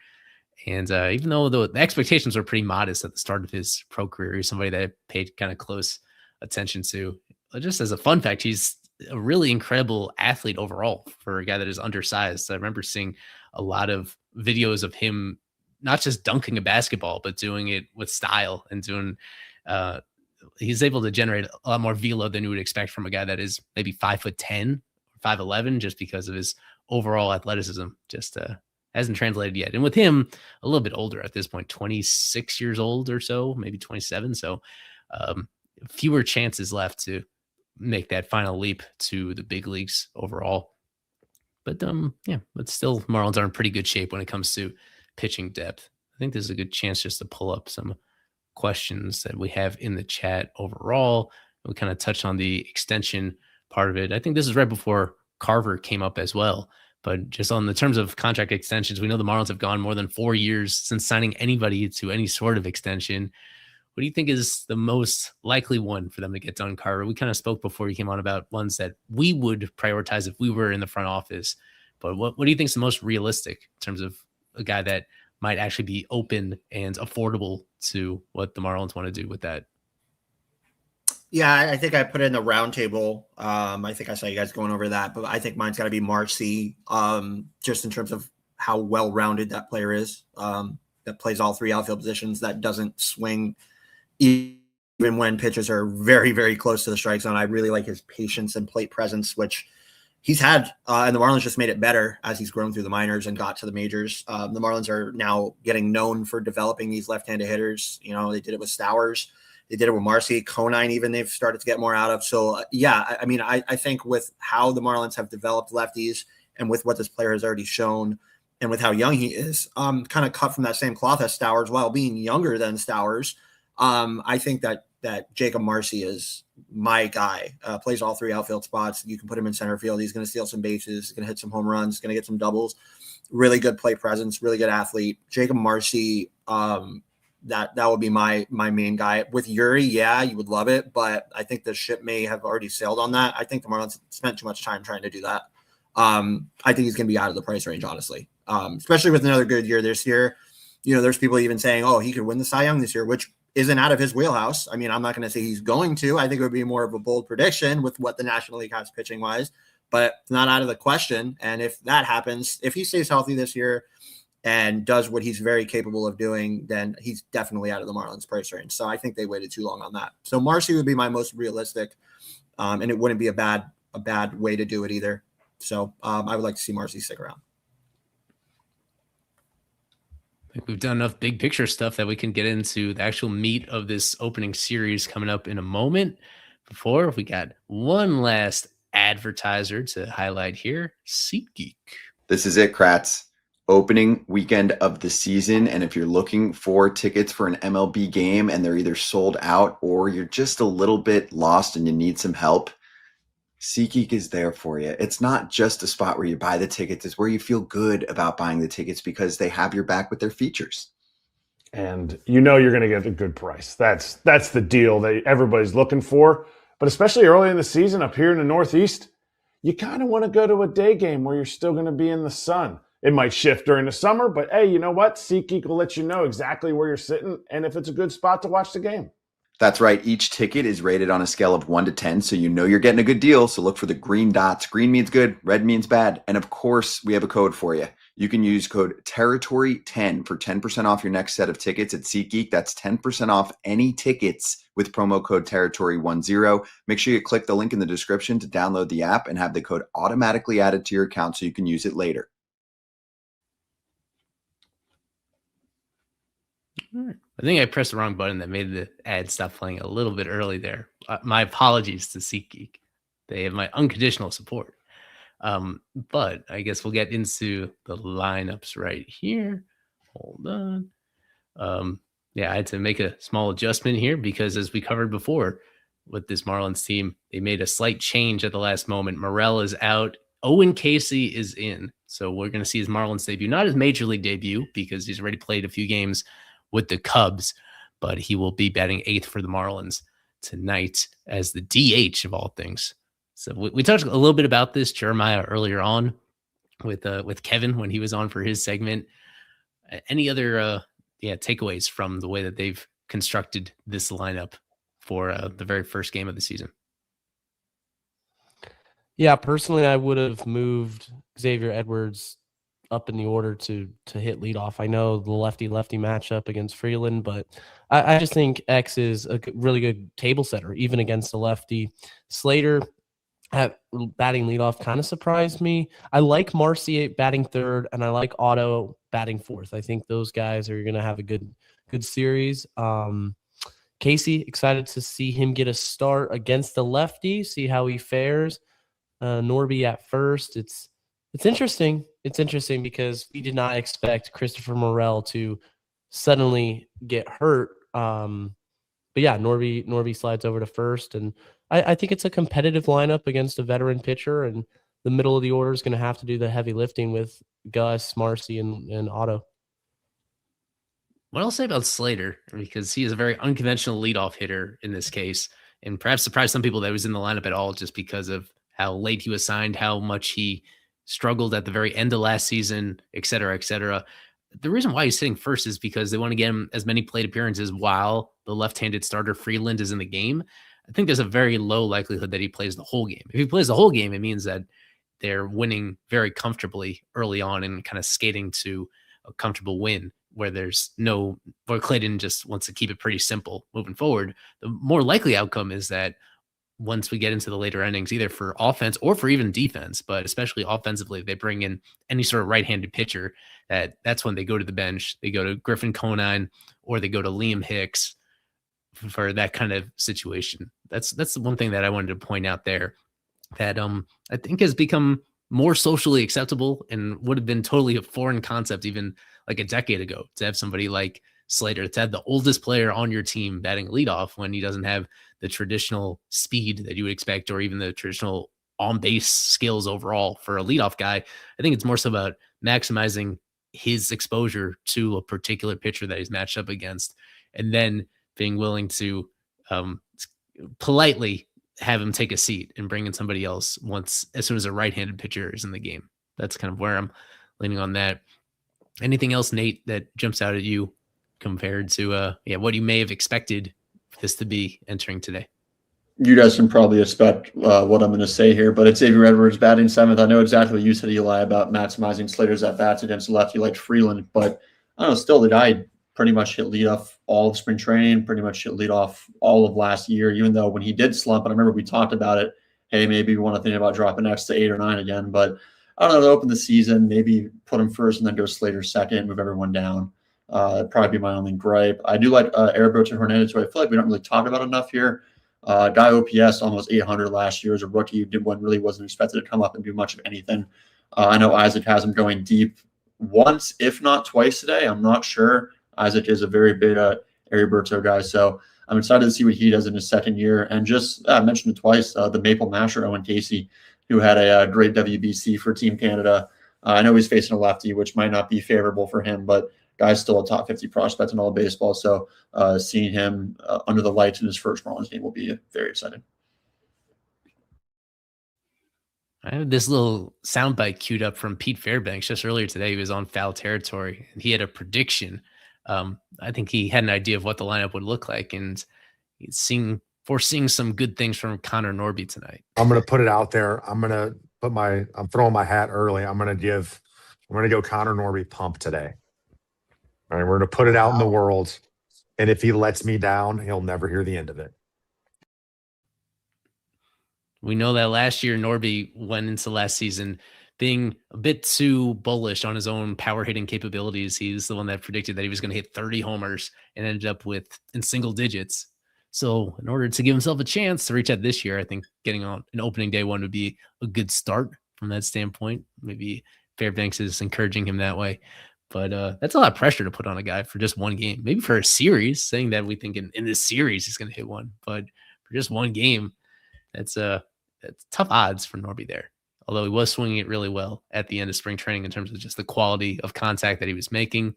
And even though the expectations were pretty modest at the start of his pro career, he's somebody that I paid kind of close attention to. Just as a fun fact, he's a really incredible athlete overall for a guy that is undersized. I remember seeing a lot of videos of him not just dunking a basketball, but doing it with style and doing he's able to generate a lot more velo than you would expect from a guy that is maybe 5'10", 5'11", just because of his overall athleticism. Just hasn't translated yet. And with him a little bit older at this point, 26 years old or so, maybe 27. So fewer chances left to make that final leap to the big leagues overall. But but still Marlins are in pretty good shape when it comes to pitching depth. I think there's a good chance just to pull up some questions that we have in the chat overall. We kind of touched on the extension part of it. I think this is right before Carver came up as well. But just on the terms of contract extensions, we know the Marlins have gone more than 4 years since signing anybody to any sort of extension. What do you think is the most likely one for them to get done, Carver? We kind of spoke before you came on about ones that we would prioritize if we were in the front office. But what do you think is the most realistic in terms of a guy that might actually be open and affordable to what the Marlins want to do with that? Yeah, I think I put it in the round table. I think I saw you guys going over that, but I think mine's got to be Marcy, just in terms of how well-rounded that player is, that plays all three outfield positions, that doesn't swing even when pitches are very, very close to the strike zone. I really like his patience and plate presence, which he's had, and the Marlins just made it better as he's grown through the minors and got to the majors. The Marlins are now getting known for developing these left-handed hitters. You know, they did it with Stowers. They did it with Marcy, Conine, even they've started to get more out of. So, yeah, I mean, I think with how the Marlins have developed lefties and with what this player has already shown and with how young he is, kind of cut from that same cloth as Stowers while being younger than Stowers, I think that that Jacob Marcy is my guy. Plays all 3 outfield spots. You can put him in center field. He's going to steal some bases. He's going to hit some home runs. He's going to get some doubles. Really good play presence. Really good athlete. Jacob Marcy. That would be my main guy. With Yuri, yeah, you would love it, but I think the ship may have already sailed on that. I think the Marlins spent too much time trying to do that. I think he's going to be out of the price range, honestly. Especially with another good year this year. There's people even saying, oh, he could win the Cy Young this year, which isn't out of his wheelhouse. I mean, I'm not going to say he's going to. I think it would be more of a bold prediction with what the National League has pitching wise, but it's not out of the question. And if that happens, if he stays healthy this year and does what he's very capable of doing, then he's definitely out of the Marlins price range. So I think they waited too long on that. So Marcy would be my most realistic, and it wouldn't be a bad way to do it either. So I would like to see Marcy stick around. I think we've done enough big picture stuff that we can get into the actual meat of this opening series coming up in a moment. Before, we got one last advertiser to highlight here, SeatGeek. This is it, Kratz. Opening weekend of the season, and if you're looking for tickets for an MLB game and they're either sold out or you're just a little bit lost and you need some help, SeatGeek is there for you. It's not just a spot where you buy the tickets, it's where you feel good about buying the tickets because they have your back with their features. And you're going to get a good price. That's the deal that everybody's looking for. But especially early in the season up here in the Northeast, you kind of want to go to a day game where you're still going to be in the sun. It might shift during the summer, but hey, you know what? SeatGeek will let you know exactly where you're sitting and if it's a good spot to watch the game. That's right. Each ticket is rated on a scale of 1 to 10, so you know you're getting a good deal. So look for the green dots. Green means good, red means bad. And of course, we have a code for you. You can use code Territory10 for 10% off your next set of tickets at SeatGeek. That's 10% off any tickets with promo code Territory10. Make sure you click the link in the description to download the app and have the code automatically added to your account so you can use it later. All right. I think I pressed the wrong button that made the ad stop playing a little bit early there. My apologies to SeatGeek. They have my unconditional support. But I guess we'll get into the lineups right here. Hold on. Yeah, I had to make a small adjustment here because as we covered before with this Marlins team, they made a slight change at the last moment. Morel is out. Owen Casey is in. So we're going to see his Marlins debut, not his major league debut because he's already played a few games with the Cubs, but he will be batting 8th for the Marlins tonight as the DH of all things. So we talked a little bit about this, Jeremiah, earlier on with Kevin when he was on for his segment. Any other takeaways from the way that they've constructed this lineup for the very first game of the season? Yeah, personally, I would have moved Xavier Edwards up in the order to hit leadoff. I know the lefty-lefty matchup against Freeland, but I just think X is a really good table setter, even against the lefty. Slater at batting leadoff kind of surprised me. I like Marcy batting 3rd, and I like Otto batting 4th. I think those guys are going to have a good series. Casey, excited to see him get a start against the lefty, see how he fares. Norby at first. It's interesting. It's interesting because we did not expect Christopher Morel to suddenly get hurt. But yeah, Norby slides over to first, and I think it's a competitive lineup against a veteran pitcher, and the middle of the order is going to have to do the heavy lifting with Gus, Marcy, and Otto. What I'll say about Slater, because he is a very unconventional leadoff hitter in this case, and perhaps surprised some people that he was in the lineup at all just because of how late he was signed, how much he struggled at the very end of last season, et cetera, et cetera. The reason why he's sitting first is because they want to get him as many plate appearances while the left-handed starter Freeland is in the game. I think there's a very low likelihood that he plays the whole game. If he plays the whole game, it means that they're winning very comfortably early on and kind of skating to a comfortable win where Clayton just wants to keep it pretty simple moving forward. The more likely outcome is that once we get into the later innings, either for offense or for even defense, but especially offensively, they bring in any sort of right-handed pitcher, that's when they go to the bench. They go to Griffin Conine or they go to Liam Hicks for that kind of situation. That's the one thing that I wanted to point out there that I think has become more socially acceptable and would have been totally a foreign concept even like a decade ago to have somebody like Slater to have the oldest player on your team batting leadoff when he doesn't have the traditional speed that you would expect, or even the traditional on-base skills overall for a leadoff guy. I think it's more so about maximizing his exposure to a particular pitcher that he's matched up against, and then being willing to politely have him take a seat and bring in somebody else as soon as a right-handed pitcher is in the game. That's kind of where I'm leaning on that. Anything else, Nate, that jumps out at you compared to what you may have expected this to be entering today? You guys can probably expect what I'm going to say here, but it's Xavier Edwards batting seventh. I know exactly what you said, Eli, about maximizing Slater's at-bats against lefty like Freeland, but I don't know, still the guy pretty much hit leadoff all of spring training, pretty much hit leadoff all of last year, even though when he did slump, and I remember we talked about it, hey, maybe we want to think about dropping X to 8 or 9 again, but I don't know, to open the season, maybe put him first and then go Slater second, move everyone down. That'd probably be my only gripe. I do like Heriberto Hernandez, who I feel like we don't really talk about enough here. Guy OPS almost 800 last year as a rookie. Really wasn't expected to come up and do much of anything. I know Isaac has him going deep once, if not twice today. I'm not sure. Isaac is a very big Heriberto guy, so I'm excited to see what he does in his second year. And just I mentioned it twice, the Maple Masher, Owen Casey, who had a great WBC for Team Canada. I know he's facing a lefty, which might not be favorable for him, but guy's still a top 50 prospect in all of baseball. So seeing him under the lights in his first Marlins game will be very exciting. I have this little soundbite queued up from Pete Fairbanks just earlier today. He was on Foul Territory, and he had a prediction. I think he had an idea of what the lineup would look like, and he's foreseeing some good things from Connor Norby tonight. I'm going to put it out there. I'm throwing my hat early. I'm going to go Connor Norby pump today. All right, we're going to put it out in the world. And if he lets me down, he'll never hear the end of it. We know that last year Norby went into last season being a bit too bullish on his own power hitting capabilities. He's the one that predicted that he was going to hit 30 homers and ended up in single digits. So in order to give himself a chance to reach out this year, I think getting on an opening day one would be a good start from that standpoint. Maybe Fairbanks is encouraging him that way. But that's a lot of pressure to put on a guy for just one game. Maybe for a series, saying that we think in this series he's going to hit one. But for just one game, that's tough odds for Norby there. Although he was swinging it really well at the end of spring training in terms of just the quality of contact that he was making.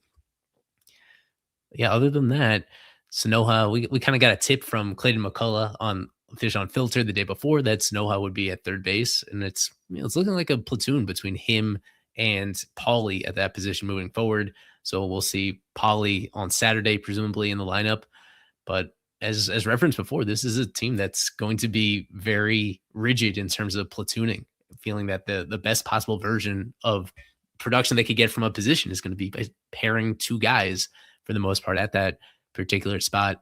Yeah, other than that, Sonoha, we kind of got a tip from Clayton McCullough on Fish on Filter the day before that Sonoha would be at third base. And it's looking like a platoon between him and Pauly at that position moving forward. So we'll see Pauly on Saturday, presumably in the lineup. But as referenced before, this is a team that's going to be very rigid in terms of platooning, feeling that the best possible version of production they could get from a position is going to be by pairing two guys for the most part at that particular spot.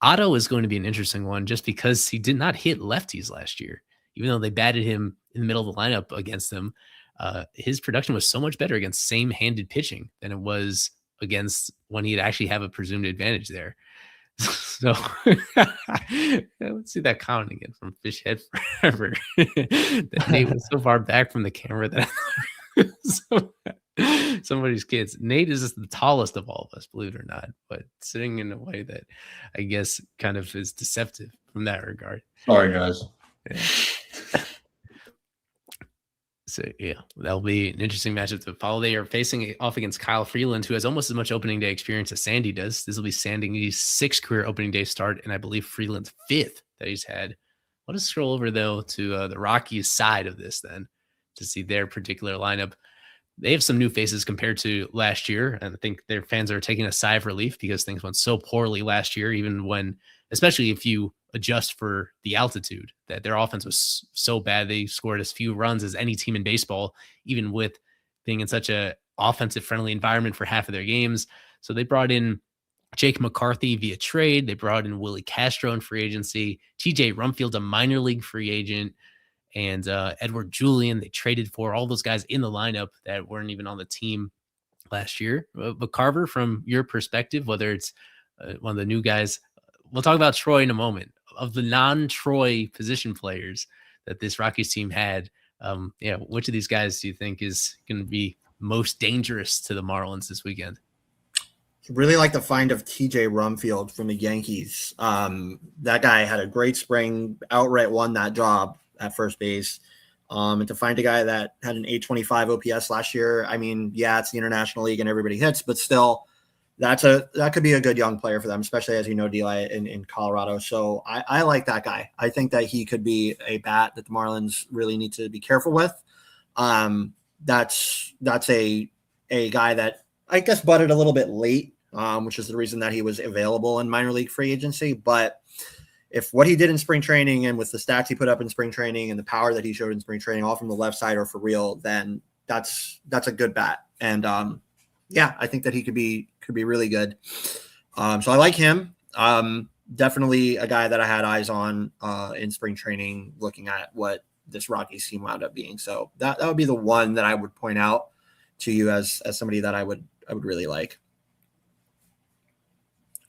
Otto is going to be an interesting one just because he did not hit lefties last year, even though they batted him in the middle of the lineup against them. His production was so much better against same-handed pitching than it was against when he'd actually have a presumed advantage there. So let's see that comment again from Fishhead Forever. That Nate was so far back from the camera that somebody's kids. Nate is just the tallest of all of us, believe it or not, but sitting in a way that I guess kind of is deceptive from that regard. Sorry, guys. Yeah. So, yeah, that'll be an interesting matchup to follow. They are facing off against Kyle Freeland, who has almost as much opening day experience as Sandy does. This will be Sandy's 6th career opening day start, and I believe Freeland's 5th that he's had. Let us scroll over, though, to the Rockies side of this then to see their particular lineup. They have some new faces compared to last year, and I think their fans are taking a sigh of relief because things went so poorly last year, even when, especially if you adjust for the altitude, that their offense was so bad. They scored as few runs as any team in baseball, even with being in such a offensive friendly environment for half of their games. So they brought in Jake McCarthy via trade. They brought in Willie Castro in free agency, TJ Rumfield, a minor league free agent, and Edward Julian. They traded for all those guys in the lineup that weren't even on the team last year. But Carver, from your perspective, whether it's one of the new guys, we'll talk about Troy in a moment. Of the non-Troy position players that this Rockies team had, which of these guys do you think is going to be most dangerous to the Marlins this weekend? Really like the find of TJ Rumfield from the Yankees. That guy had a great spring, outright won that job at first base. And to find a guy that had an 825 OPS last year, I mean, yeah, it's the International League and everybody hits, but still, that could be a good young player for them, especially as you know, Eli in Colorado. So I like that guy. I think that he could be a bat that the Marlins really need to be careful with. That's a guy that I guess butted a little bit late, which is the reason that he was available in minor league free agency. But if what he did in spring training and with the stats he put up in spring training and the power that he showed in spring training, all from the left side or for real, then that's a good bat. And yeah, I think that he could be really good. So I like him. Definitely a guy that I had eyes on in spring training, looking at what this Rockies team wound up being. So that would be the one that I would point out to you as somebody that I would really like.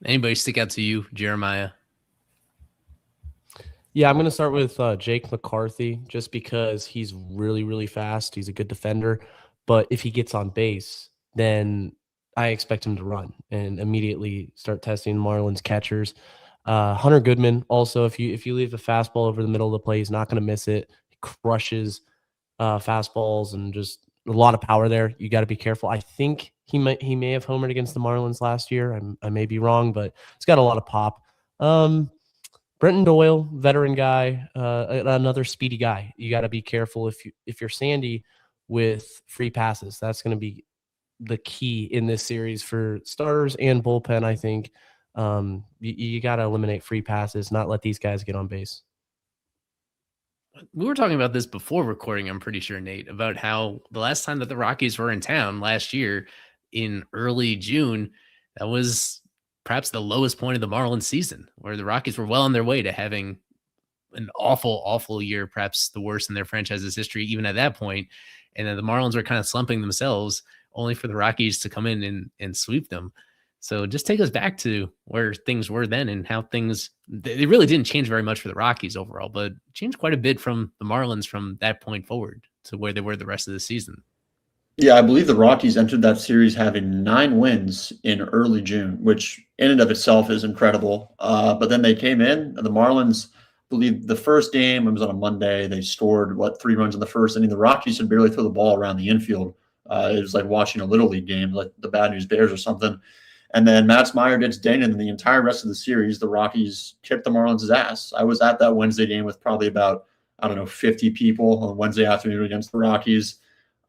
Anybody stick out to you, Jeremiah? Yeah, I'm going to start with Jake McCarthy just because he's really, really fast. He's a good defender. But if he gets on base, then I expect him to run and immediately start testing Marlins catchers. Hunter Goodman, also, if you leave the fastball over the middle of the plate, he's not going to miss it. He crushes fastballs and just a lot of power there. You got to be careful. I think he may have homered against the Marlins last year. I may be wrong, but he's got a lot of pop. Brenton Doyle, veteran guy, another speedy guy. You got to be careful if you're Sandy with free passes. That's going to be the key in this series for starters and bullpen. I think you got to eliminate free passes, not let these guys get on base. We were talking about this before recording, I'm pretty sure, Nate, about how the last time that the Rockies were in town last year in early June, that was perhaps the lowest point of the Marlins season, where the Rockies were well on their way to having an awful, awful year, perhaps the worst in their franchise's history, even at that point. And then the Marlins were kind of slumping themselves, only for the Rockies to come in and sweep them. So just take us back to where things were then and how they really didn't change very much for the Rockies overall, but changed quite a bit from the Marlins from that point forward to where they were the rest of the season. Yeah, I believe the Rockies entered that series having 9 wins in early June, which in and of itself is incredible. But then they came in, and the Marlins, I believe the first game, it was on a Monday, they scored, 3 runs in the first inning. The Rockies could barely throw the ball around the infield. It was like watching a Little League game, like the Bad News Bears or something. And then Mats Meyer gets dinged, and the entire rest of the series, the Rockies kicked the Marlins' ass. I was at that Wednesday game with probably about, 50 people on Wednesday afternoon against the Rockies.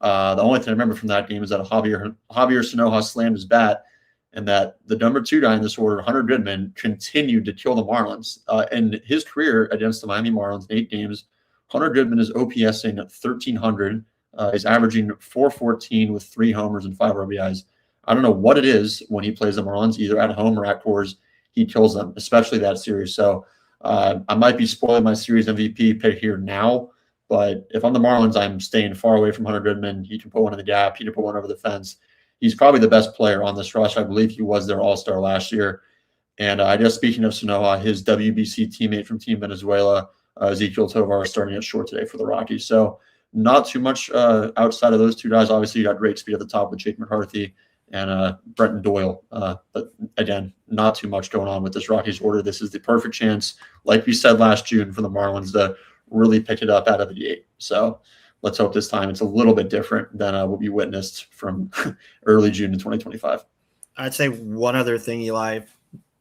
The only thing I remember from that game is that Javier Sanoja slammed his bat, and that the number 2 guy in this order, Hunter Goodman, continued to kill the Marlins. In his career against the Miami Marlins in 8 games, Hunter Goodman is OPSing at 1,300, is averaging 414 with 3 homers and 5 RBIs. I don't know what it is when he plays the Marlins, either at home or at Coors, he kills them, especially that series. So I might be spoiling my series MVP pick here now, but if I'm the Marlins, I'm staying far away from Hunter Goodman. He can put one in the gap. He can put one over the fence. He's probably the best player on this rush. I believe he was their all-star last year. And just speaking of Sanoja, his WBC teammate from Team Venezuela, Ezequiel Tovar, is starting at short today for the Rockies. So not too much outside of those 2 guys. Obviously, you got great speed at the top with Jake McCarthy and Brenton Doyle. But again, not too much going on with this Rockies order. This is the perfect chance, like we said last June, for the Marlins to really pick it up out of the gate. So let's hope this time it's a little bit different than what we witnessed from early June in 2025. I'd say one other thing, Eli, in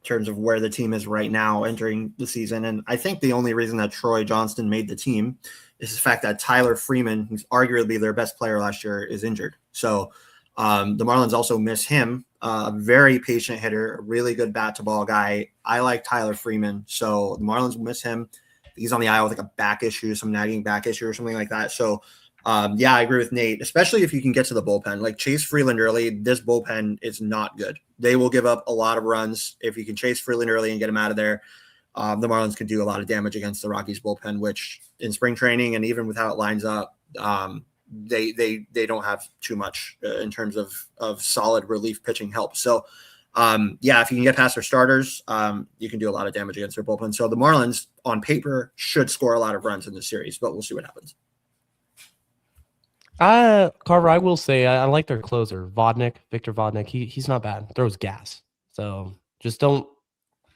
terms of where the team is right now entering the season. And I think the only reason that Troy Johnston made the team is the fact that Tyler Freeman, who's arguably their best player last year, is injured. So the Marlins also miss him, a very patient hitter, a really good bat to ball guy. I like Tyler Freeman. So the Marlins will miss him. He's on the IL with like a back issue, some nagging back issue or something like that. So yeah, I agree with Nate, especially if you can get to the bullpen. Like Chase Freeland early, this bullpen is not good. They will give up a lot of runs. If you can chase Freeland early and get him out of there, the Marlins can do a lot of damage against the Rockies bullpen, which in spring training and even with how it lines up, they don't have too much in terms of solid relief pitching help. So yeah, if you can get past their starters, you can do a lot of damage against their bullpen. So the Marlins on paper should score a lot of runs in this series, but we'll see what happens. Carver, I will say I like their closer, Victor Vodnik. He's not bad. Throws gas. So just don't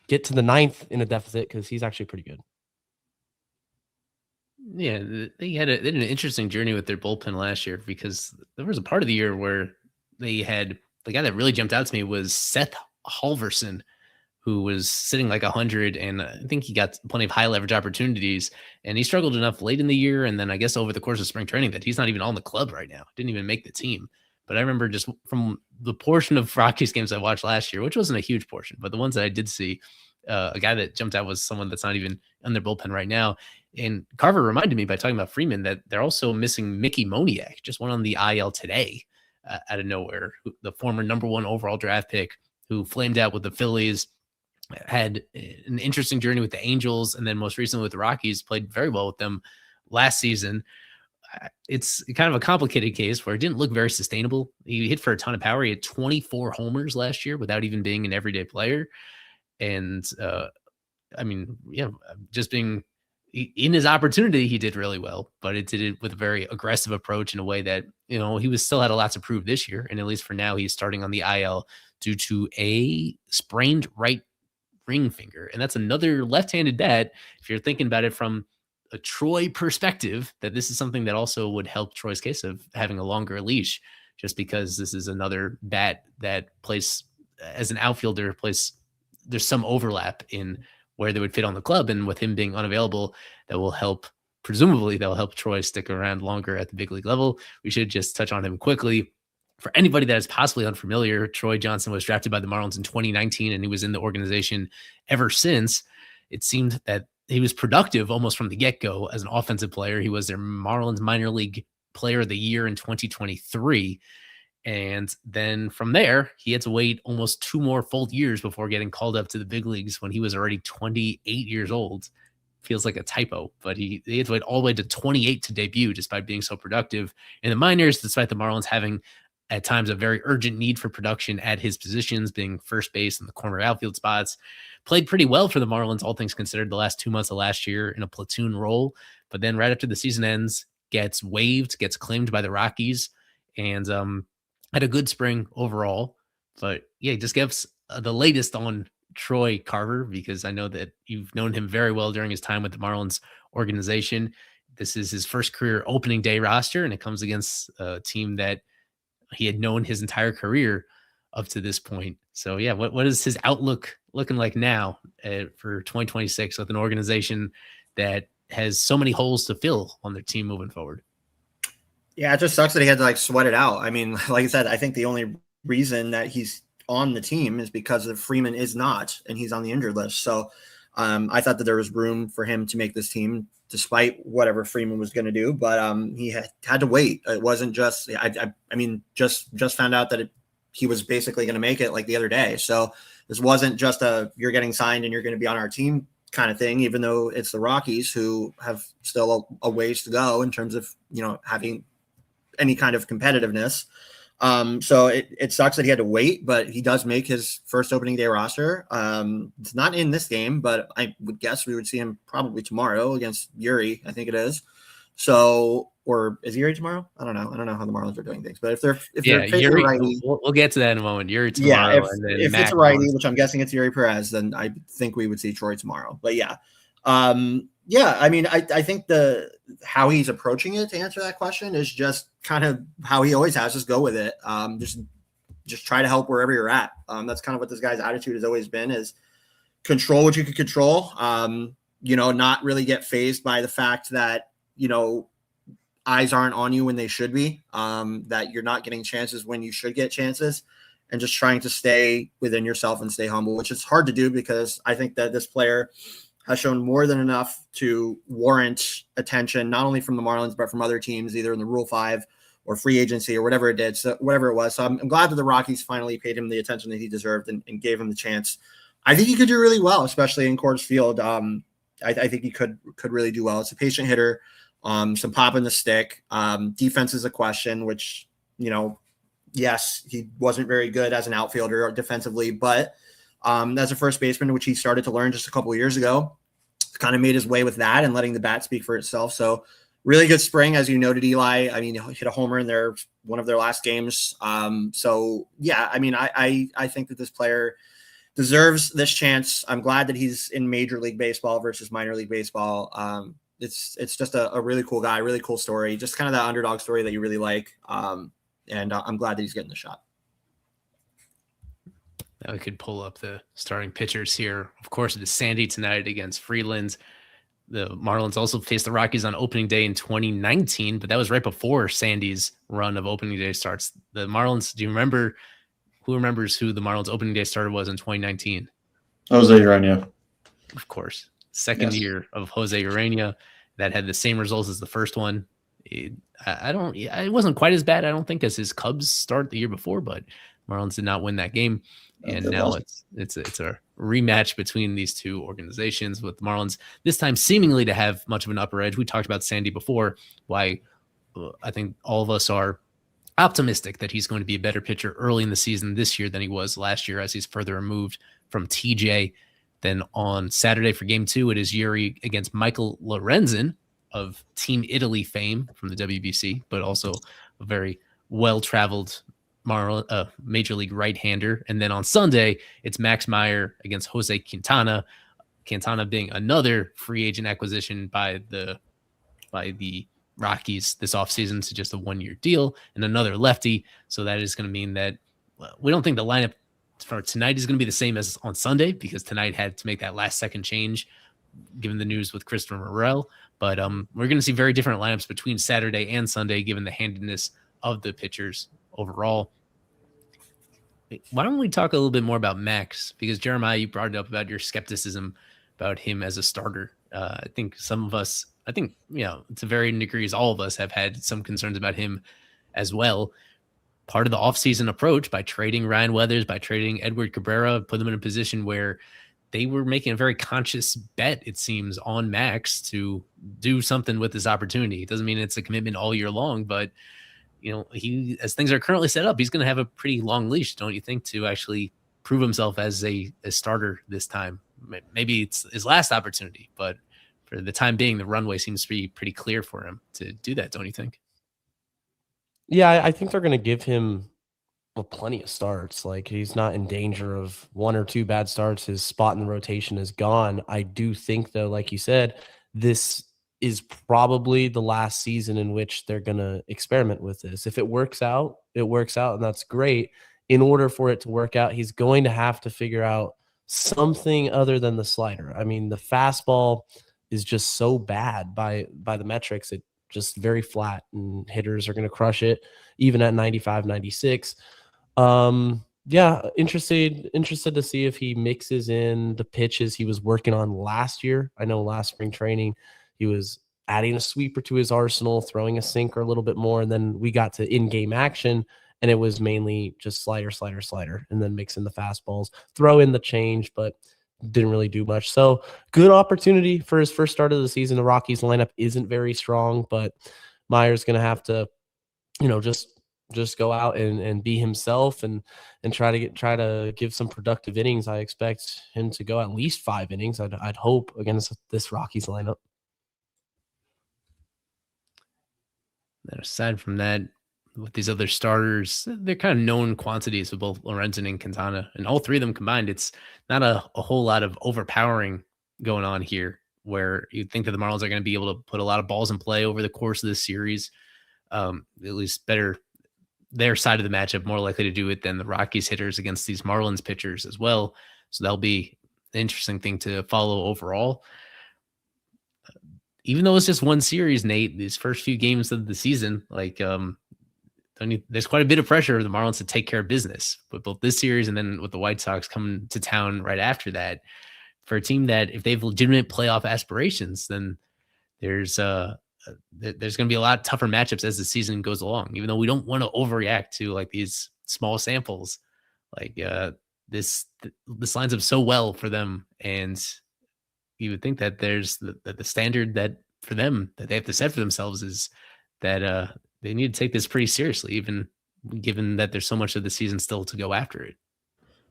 get to the 9th in a deficit because he's actually pretty good. Yeah, they had an interesting journey with their bullpen last year because there was a part of the year where they had the guy that really jumped out to me was Seth Halverson, who was sitting like 100, and I think he got plenty of high leverage opportunities, and he struggled enough late in the year, and then I guess over the course of spring training that he's not even on the club right now. Didn't even make the team. But I remember just from the portion of Rockies games I watched last year, which wasn't a huge portion, but the ones that I did see, a guy that jumped out was someone that's not even on their bullpen right now. And Carver reminded me by talking about Freeman that they're also missing Mickey Moniak, just went on the IL today out of nowhere, the former #1 overall draft pick who flamed out with the Phillies, had an interesting journey with the Angels, and then most recently with the Rockies, played very well with them last season. It's kind of a complicated case where it didn't look very sustainable. He hit for a ton of power. He had 24 homers last year without even being an everyday player. And just being in his opportunity, he did really well, but it did it with a very aggressive approach in a way that, he was still had a lot to prove this year. And at least for now, he's starting on the IL due to a sprained right ring finger. And that's another left-handed bat. If you're thinking about it from a Troy perspective, that this is something that also would help Troy's case of having a longer leash, just because this is another bat that plays as an outfielder, there's some overlap in where they would fit on the club, and with him being unavailable, presumably that'll help Troy stick around longer at the big league level. We should just touch on him quickly. For anybody that is possibly unfamiliar, Troy Johnson was drafted by the Marlins in 2019, and he was in the organization ever since. It seemed that he was productive almost from the get-go as an offensive player. He was their Marlins minor league player of the year in 2023. And then from there, he had to wait almost 2 more full years before getting called up to the big leagues when he was already 28 years old. Feels like a typo, but he had to wait all the way to 28 to debut, despite being so productive in the minors, despite the Marlins having at times a very urgent need for production at his positions, being first base and the corner outfield spots. Played pretty well for the Marlins, all things considered, the last 2 months of last year in a platoon role. But then right after the season ends, gets waived, gets claimed by the Rockies, and had a good spring overall. But yeah, just give us the latest on Troy Carver, because I know that you've known him very well during his time with the Marlins organization. This is his first career opening day roster, and it comes against a team that he had known his entire career up to this point. So yeah, what is his outlook looking like now for 2026 with an organization that has so many holes to fill on their team moving forward? Yeah, it just sucks that he had to sweat it out. I mean, like I said, I think the only reason that he's on the team is because of Freeman is not, and he's on the injured list. So I thought that there was room for him to make this team despite whatever Freeman was going to do, but he had to wait. It wasn't just, I mean, just found out that he was basically going to make it like the other day. So this wasn't just you're getting signed and you're going to be on our team kind of thing, even though it's the Rockies who have still a ways to go in terms of, having any kind of competitiveness. So it sucks that he had to wait, but he does make his first opening day roster. It's not in this game, but I would guess we would see him probably tomorrow against Yuri. I think it is. So, or is Yuri tomorrow? I don't know. I don't know how the Marlins are doing things, but if they're Yuri, righty, we'll get to that in a moment. Yuri tomorrow. Yeah. If it's a righty, which I'm guessing it's Yuri Perez, then I think we would see Troy tomorrow, but yeah. Yeah, I mean, I think how he's approaching it, to answer that question, is just kind of how he always has, just go with it. Just try to help wherever you're at. That's kind of what this guy's attitude has always been, is control what you can control. Not really get fazed by the fact that, eyes aren't on you when they should be, that you're not getting chances when you should get chances, and just trying to stay within yourself and stay humble, which is hard to do because I think that this player has shown more than enough to warrant attention, not only from the Marlins, but from other teams, either in the Rule 5 or free agency or whatever it did. So whatever it was. So I'm glad that the Rockies finally paid him the attention that he deserved and gave him the chance. I think he could do really well, especially in Coors Field. I think he could really do well. It's a patient hitter, some pop in the stick. Defense is a question, which, yes, he wasn't very good as an outfielder defensively, but as a first baseman, which he started to learn just a couple of years ago, kind of made his way with that and letting the bat speak for itself. So really good spring, as you noted, Eli. I mean, he hit a homer in one of their last games. So yeah, I mean, I think that this player deserves this chance. I'm glad that he's in Major League Baseball versus minor league baseball. It's just a really cool guy, really cool story, just kind of that underdog story that you really like. And I'm glad that he's getting the shot. Now we could pull up the starting pitchers here. Of course, it is Sandy tonight against Freeland. The Marlins also faced the Rockies on opening day in 2019, but that was right before Sandy's run of opening day starts. The Marlins, who remembers who the Marlins opening day starter was in 2019? Jose Urania. Of course. Second year of Jose Urania that had the same results as the first one. It wasn't quite as bad, I don't think, as his Cubs start the year before, but Marlins did not win that game. And now it's a rematch between these two organizations, with the Marlins this time seemingly to have much of an upper edge. We talked about Sandy before, why I think all of us are optimistic that he's going to be a better pitcher early in the season this year than he was last year, as he's further removed from TJ. Then on Saturday for game 2, it is Yuri against Michael Lorenzen of Team Italy fame from the WBC, but also a very well-traveled Major League right-hander. And then on Sunday, it's Max Meyer against Jose Quintana. Quintana being another free agent acquisition by the Rockies this offseason to just a 1-year deal, and another lefty. So that is going to mean that we don't think the lineup for tonight is going to be the same as on Sunday, because tonight had to make that last-second change given the news with Christopher Morel. But we're going to see very different lineups between Saturday and Sunday, given the handedness of the pitchers overall. Why don't we talk a little bit more about Max? Because Jeremiah, you brought it up about your skepticism about him as a starter. I think some of us, to varying degrees, all of us have had some concerns about him as well. Part of the offseason approach, by trading Ryan Weathers, by trading Edward Cabrera, put them in a position where they were making a very conscious bet, it seems, on Max to do something with this opportunity. It doesn't mean it's a commitment all year long, but he, as things are currently set up, he's going to have a pretty long leash, don't you think, to actually prove himself as a starter this time. Maybe it's his last opportunity, but for the time being, the runway seems to be pretty clear for him to do that, don't you think? Yeah, I think they're going to give him plenty of starts. Like, he's not in danger of 1 or 2 bad starts. His spot in the rotation is gone. I do think, though, like you said, this is probably the last season in which they're going to experiment with this. If it works out, and that's great. In order for it to work out, he's going to have to figure out something other than the slider. I mean, the fastball is just so bad by the metrics. It just very flat, and hitters are going to crush it even at 95, 96. Interested to see if he mixes in the pitches he was working on last year. I know last spring training he was adding a sweeper to his arsenal, throwing a sinker a little bit more, and then we got to in-game action, and it was mainly just slider, and then mix in the fastballs, throw in the change, but didn't really do much. So good opportunity for his first start of the season. The Rockies lineup isn't very strong, but Meyer's going to have to, just go out and be himself and try to give some productive innings. I expect him to go at least 5 innings. I'd hope, against this Rockies lineup. Then aside from that, with these other starters, they're kind of known quantities with both Lorenzen and Quintana, and all 3 of them combined, it's not a whole lot of overpowering going on here, where you think that the Marlins are going to be able to put a lot of balls in play over the course of this series. At least better, their side of the matchup more likely to do it than the Rockies hitters against these Marlins pitchers as well. So that'll be an interesting thing to follow overall. Even though it's just one series, Nate, these first few games of the season, there's quite a bit of pressure for the Marlins to take care of business with both this series and then with the White Sox coming to town right after that. For a team that, if they have legitimate playoff aspirations, then there's going to be a lot tougher matchups as the season goes along. Even though we don't want to overreact to these small samples, this lines up so well for them, and you would think that there's the standard that for them that they have to set for themselves is that they need to take this pretty seriously, even given that there's so much of the season still to go after it.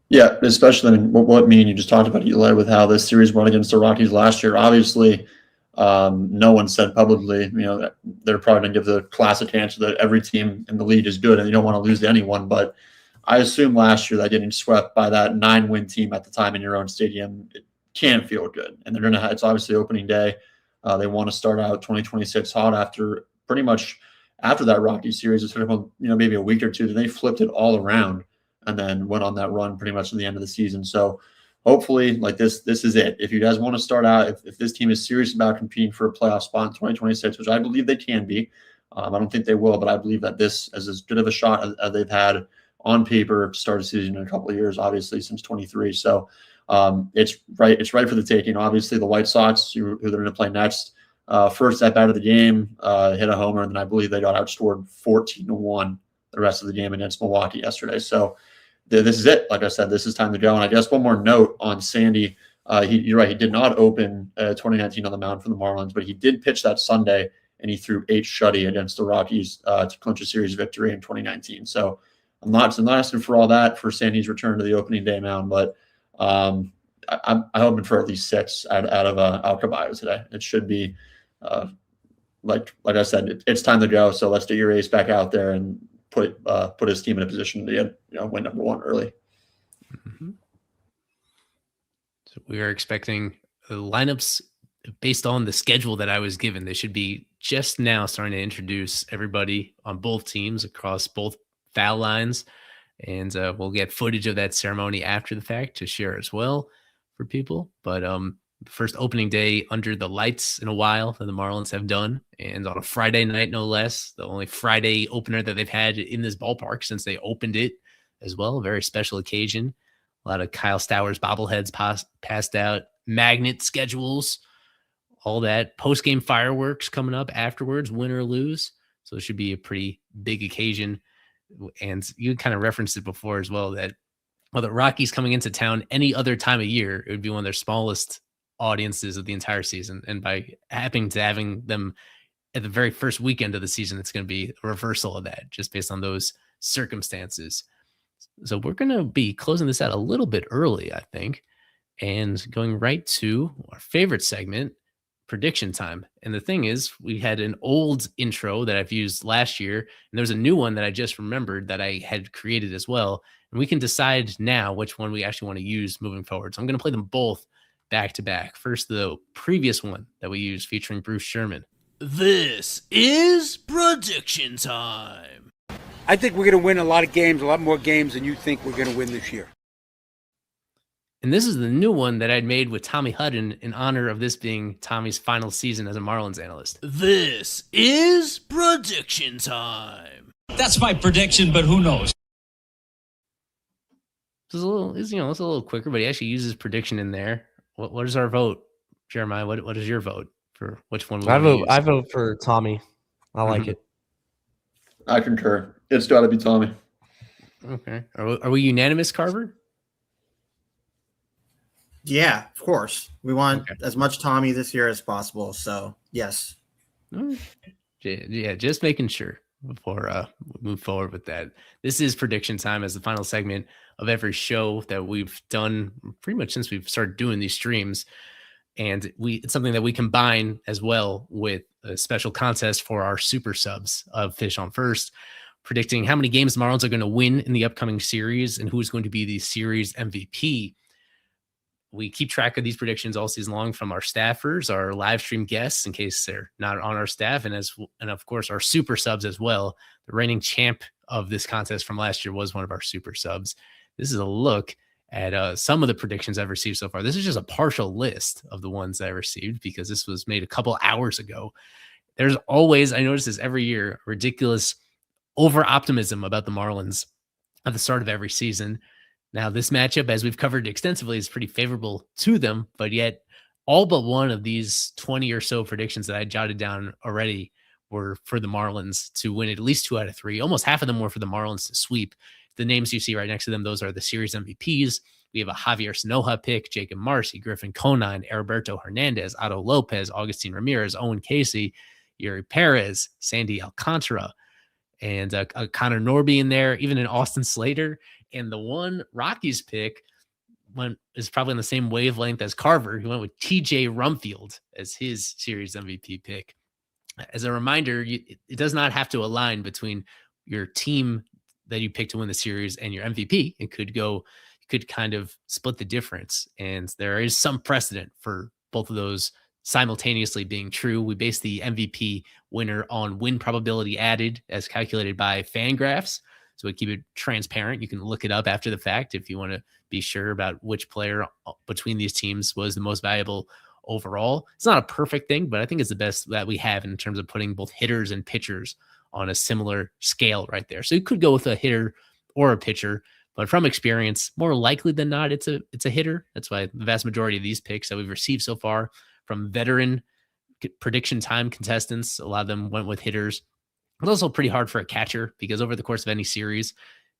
Yeah, especially what me and you just talked about, Eli, with how this series went against the Rockies last year. Obviously, No one said publicly, that they're probably going to give the classic answer that every team in the league is good and you don't want to lose to anyone. But I assume last year that getting swept by that 9-win team at the time in your own stadium, it can't feel good. And they're going to have, it's obviously opening day. They want to start out 2026 hot after pretty much after that Rocky series. It took them, maybe a week or two. Then they flipped it all around and then went on that run pretty much to the end of the season. So hopefully, like this is it. If you guys want to start out, if this team is serious about competing for a playoff spot in 2026, which I believe they can be, I don't think they will, but I believe that this is as good of a shot as they've had on paper to start a season in a couple of years, obviously since 23. So it's right for the taking. Obviously, the White Sox, who they're going to play next, first at bat of the game, hit a homer, and then I believe they got outscored 14-1 the rest of the game against Milwaukee yesterday. So this is it. Like I said, this is time to go. And I guess one more note on Sandy. You're right. He did not open 2019 on the mound for the Marlins, but he did pitch that Sunday, and he threw 8 shutty against the Rockies to clinch a series victory in 2019. So I'm not asking for all that for Sandy's return to the opening day mound, but I'm hoping for at least 6 out of Alcaballo today. It should be like I said, it's time to go. So let's get your ace back out there and put his team in a position to win number 1 early. Mm-hmm. So we are expecting the lineups based on the schedule that I was given. They should be just now starting to introduce everybody on both teams across both foul lines, and we'll get footage of that ceremony after the fact to share as well for people. But first opening day under the lights in a while that the Marlins have done, and on a Friday night, no less. The only Friday opener that they've had in this ballpark since they opened it as well. A very special occasion. A lot of Kyle Stowers bobbleheads passed out, magnet schedules, all that. Post-game fireworks coming up afterwards, win or lose. So it should be a pretty big occasion. And you kind of referenced it before as well, that the Rockies coming into town any other time of year, it would be one of their smallest audiences of the entire season. And by having them at the very first weekend of the season, it's going to be a reversal of that just based on those circumstances. So we're going to be closing this out a little bit early, I think, and going right to our favorite segment, prediction time. And the thing is, we had an old intro that I've used last year, and there's a new one that I just remembered that I had created as well. And we can decide now which one we actually want to use moving forward. So I'm going to play them both back to back. First, the previous one that we used featuring Bruce Sherman. This is prediction time. I think we're going to win a lot of games, a lot more games than you think we're going to win this year. And this is the new one that I'd made with Tommy Hudden in honor of this being Tommy's final season as a Marlins analyst. This is prediction time. That's my prediction, but who knows? It's a little quicker, but he actually uses prediction in there. What is our vote, Jeremiah? What is your vote for which one? I vote for Tommy. I like it. I concur. It's got to be Tommy. Okay. Are we unanimous, Carver? Yeah, of course. We want as much Tommy this year as possible. So, yes. Yeah, just making sure before we move forward with that. This is prediction time as the final segment of every show that we've done pretty much since we've started doing these streams. And it's something that we combine as well with a special contest for our super subs of Fish on First, predicting how many games the Marlins are going to win in the upcoming series and who's going to be the series MVP. We keep track of these predictions all season long from our staffers, our live stream guests, in case they're not on our staff, and of course our super subs as well. The reigning champ of this contest from last year was one of our super subs. This is a look at some of the predictions I've received so far. This is just a partial list of the ones that I received because this was made a couple hours ago. There's always, I notice this every year, ridiculous over-optimism about the Marlins at the start of every season. Now, this matchup, as we've covered extensively, is pretty favorable to them, but yet all but one of these 20 or so predictions that I jotted down already were for the Marlins to win at least 2 out of 3. Almost half of them were for the Marlins to sweep. The names you see right next to them, those are the series MVPs. We have a Javier Sanoja pick, Jacob Marcy, Griffin Conine, Heriberto Hernandez, Otto Lopez, Augustine Ramirez, Owen Casey, Yuri Perez, Sandy Alcantara, and Connor Norby in there, even an Austin Slater. And the one Rockies pick, is probably on the same wavelength as Carver. He went with TJ Rumfield as his series MVP pick. As a reminder, it does not have to align between your team that you pick to win the series and your MVP. It could kind of split the difference. And there is some precedent for both of those simultaneously being true. We base the MVP winner on win probability added as calculated by Fangraphs. So we keep it transparent. You can look it up after the fact if you want to be sure about which player between these teams was the most valuable overall. It's not a perfect thing, but I think it's the best that we have in terms of putting both hitters and pitchers on a similar scale right there. So you could go with a hitter or a pitcher, but from experience, more likely than not, it's a hitter. That's why the vast majority of these picks that we've received so far from veteran prediction time contestants, a lot of them went with hitters. It's also pretty hard for a catcher because over the course of any series,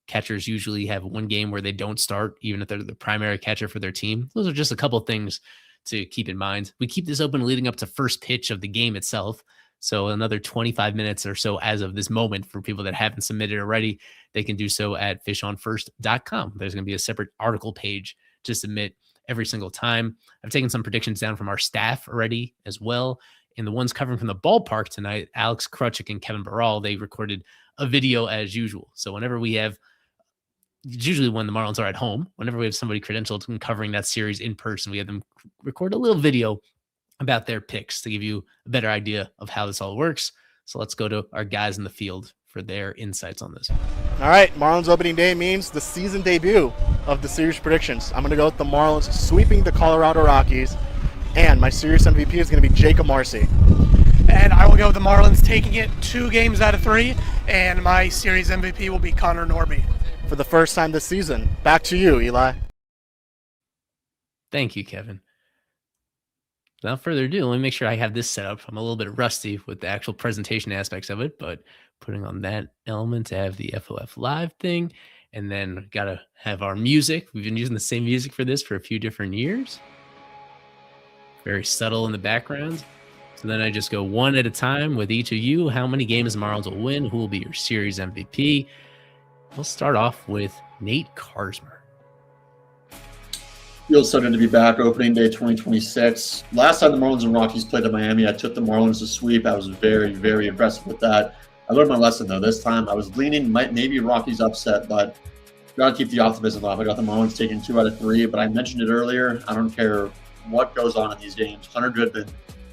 catchers usually have one game where they don't start, even if they're the primary catcher for their team. Those are just a couple of things to keep in mind. We keep this open leading up to first pitch of the game itself. So another 25 minutes or so as of this moment for people that haven't submitted already, they can do so at fishonfirst.com. There's going to be a separate article page to submit every single time. I've taken some predictions down from our staff already as well. And the ones covering from the ballpark tonight, Alex Krutchik and Kevin Barral, they recorded a video as usual. So whenever we have, usually when the Marlins are at home, whenever we have somebody credentialed and covering that series in person, we have them record a little video about their picks to give you a better idea of how this all works. So let's go to our guys in the field for their insights on this. All right, Marlins opening day means the season debut of the series predictions. I'm going to go with the Marlins sweeping the Colorado Rockies, and my series MVP is going to be Jacob Marcy. And I will go with the Marlins taking it 2 games out of 3, and my series MVP will be Connor Norby. For the first time this season. Back to you, Eli. Thank you, Kevin. Without further ado, let me make sure I have this set up. I'm a little bit rusty with the actual presentation aspects of it, but putting on that element to have the FOF live thing, and then got to have our music. We've been using the same music for this for a few different years. Very subtle in the background. So then I just go one at a time with each of you. How many games the Marlins will win? Who will be your series MVP? We'll start off with Nate Karsmer. Feels so good to be back. Opening day 2026. Last time the Marlins and Rockies played at Miami, I took the Marlins to sweep. I was very, very impressed with that. I learned my lesson, though. This time I was leaning maybe Rockies upset, but got to keep the optimism up. I got the Marlins taking 2 out of 3, but I mentioned it earlier. I don't care what goes on in these games. Hunter Goodman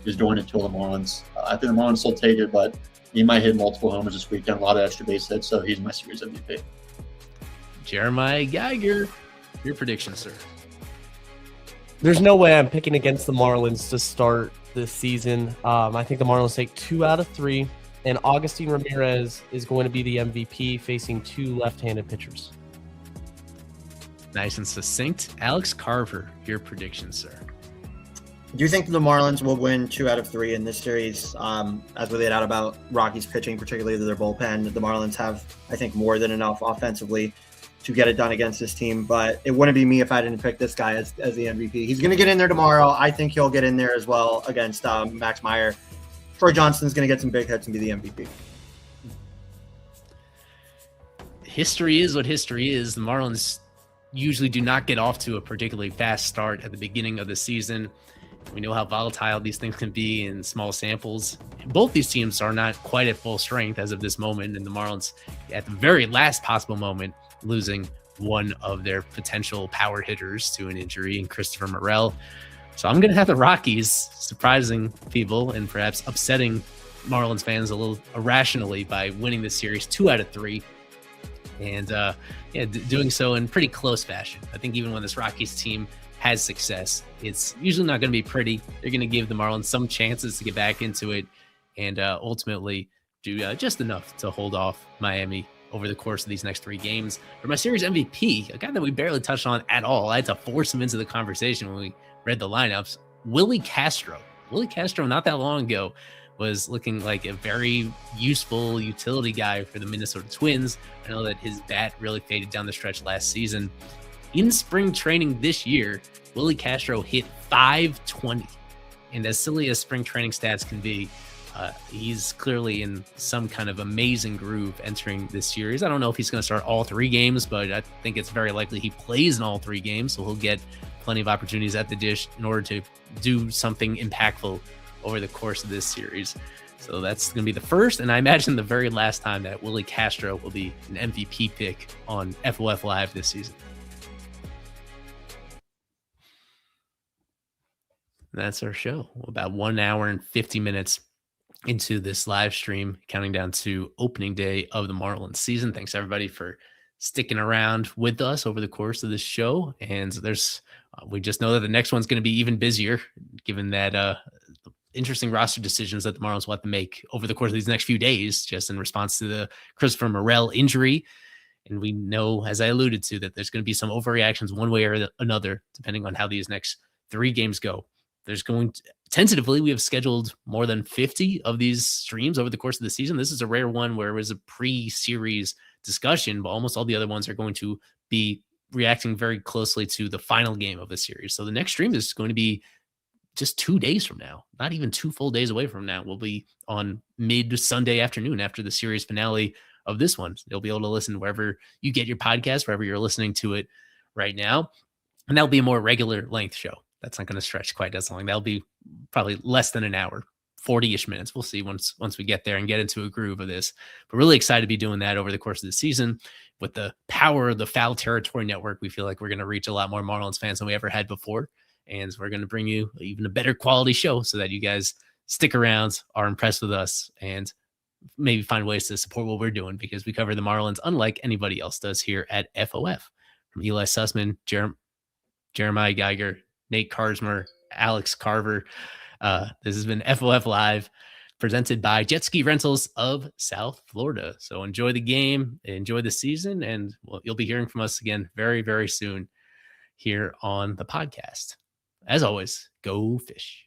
is going to kill the Marlins. I think the Marlins will take it, but he might hit multiple homers this weekend, a lot of extra base hits, so he's my series MVP. Jeremiah Geiger, your prediction, sir. There's no way I'm picking against the Marlins to start this season. I think the Marlins take 2 out of 3, and Augustine Ramirez is going to be the MVP facing 2 left-handed pitchers. Nice and succinct. Alex Carver, your prediction, sir. Do you think the Marlins will win 2 out of 3 in this series? As we laid out about Rockies pitching, particularly their bullpen, the Marlins have, I think, more than enough offensively to get it done against this team. But it wouldn't be me if I didn't pick this guy as the MVP. He's going to get in there tomorrow. I think he'll get in there as well against Max Meyer. Troy Johnson's going to get some big hits and be the MVP. History is what history is. The Marlins usually do not get off to a particularly fast start at the beginning of the season. We know how volatile these things can be in small samples. Both these teams are not quite at full strength as of this moment, and the Marlins, at the very last possible moment, losing one of their potential power hitters to an injury in Christopher Morel. So I'm going to have the Rockies surprising people and perhaps upsetting Marlins fans a little irrationally by winning this series 2 out of 3. And doing so in pretty close fashion. I think even when this Rockies team has success, it's usually not going to be pretty. They're going to give the Marlins some chances to get back into it and ultimately do just enough to hold off Miami over the course of these next 3 games. For my series MVP, a guy that we barely touched on at all, I had to force him into the conversation when we read the lineups, Willie Castro. Willie Castro, not that long ago, was looking like a very useful utility guy for the Minnesota Twins. I know that his bat really faded down the stretch last season. In spring training this year, Willie Castro hit .520. And as silly as spring training stats can be, He's clearly in some kind of amazing groove entering this series. I don't know if he's going to start all 3 games, but I think it's very likely he plays in all 3 games, so he'll get plenty of opportunities at the dish in order to do something impactful over the course of this series. So that's going to be the first, and I imagine the very last time that Willie Castro will be an MVP pick on FOF Live this season. That's our show. About 1 hour and 50 minutes into this live stream, counting down to opening day of the Marlins season. Thanks everybody for sticking around with us over the course of this show. And we just know that the next one's going to be even busier, given that interesting roster decisions that the Marlins will have to make over the course of these next few days, just in response to the Christopher Morel injury. And we know, as I alluded to, that there's going to be some overreactions one way or another, depending on how these next 3 games go. Tentatively, we have scheduled more than 50 of these streams over the course of the season. This is a rare one where it was a pre-series discussion, but almost all the other ones are going to be reacting very closely to the final game of the series. So the next stream is going to be just 2 days from now, not even 2 full days away from now. We'll be on mid-Sunday afternoon after the series finale of this one. You'll be able to listen wherever you get your podcast, wherever you're listening to it right now. And that'll be a more regular length show. That's not going to stretch quite as long. That'll be probably less than an hour, 40-ish minutes. We'll see once we get there and get into a groove of this. But really excited to be doing that over the course of the season. With the power of the Foul Territory Network, we feel like we're going to reach a lot more Marlins fans than we ever had before. And we're going to bring you even a better quality show so that you guys stick around, are impressed with us, and maybe find ways to support what we're doing, because we cover the Marlins unlike anybody else does here at FOF. From Eli Sussman, Jeremiah Geiger, Nate Karsmer, Alex Carver. This has been FOF Live, presented by Jet Ski Rentals of South Florida. So enjoy the game, enjoy the season, and you'll be hearing from us again very, very soon here on the podcast. As always, go fish.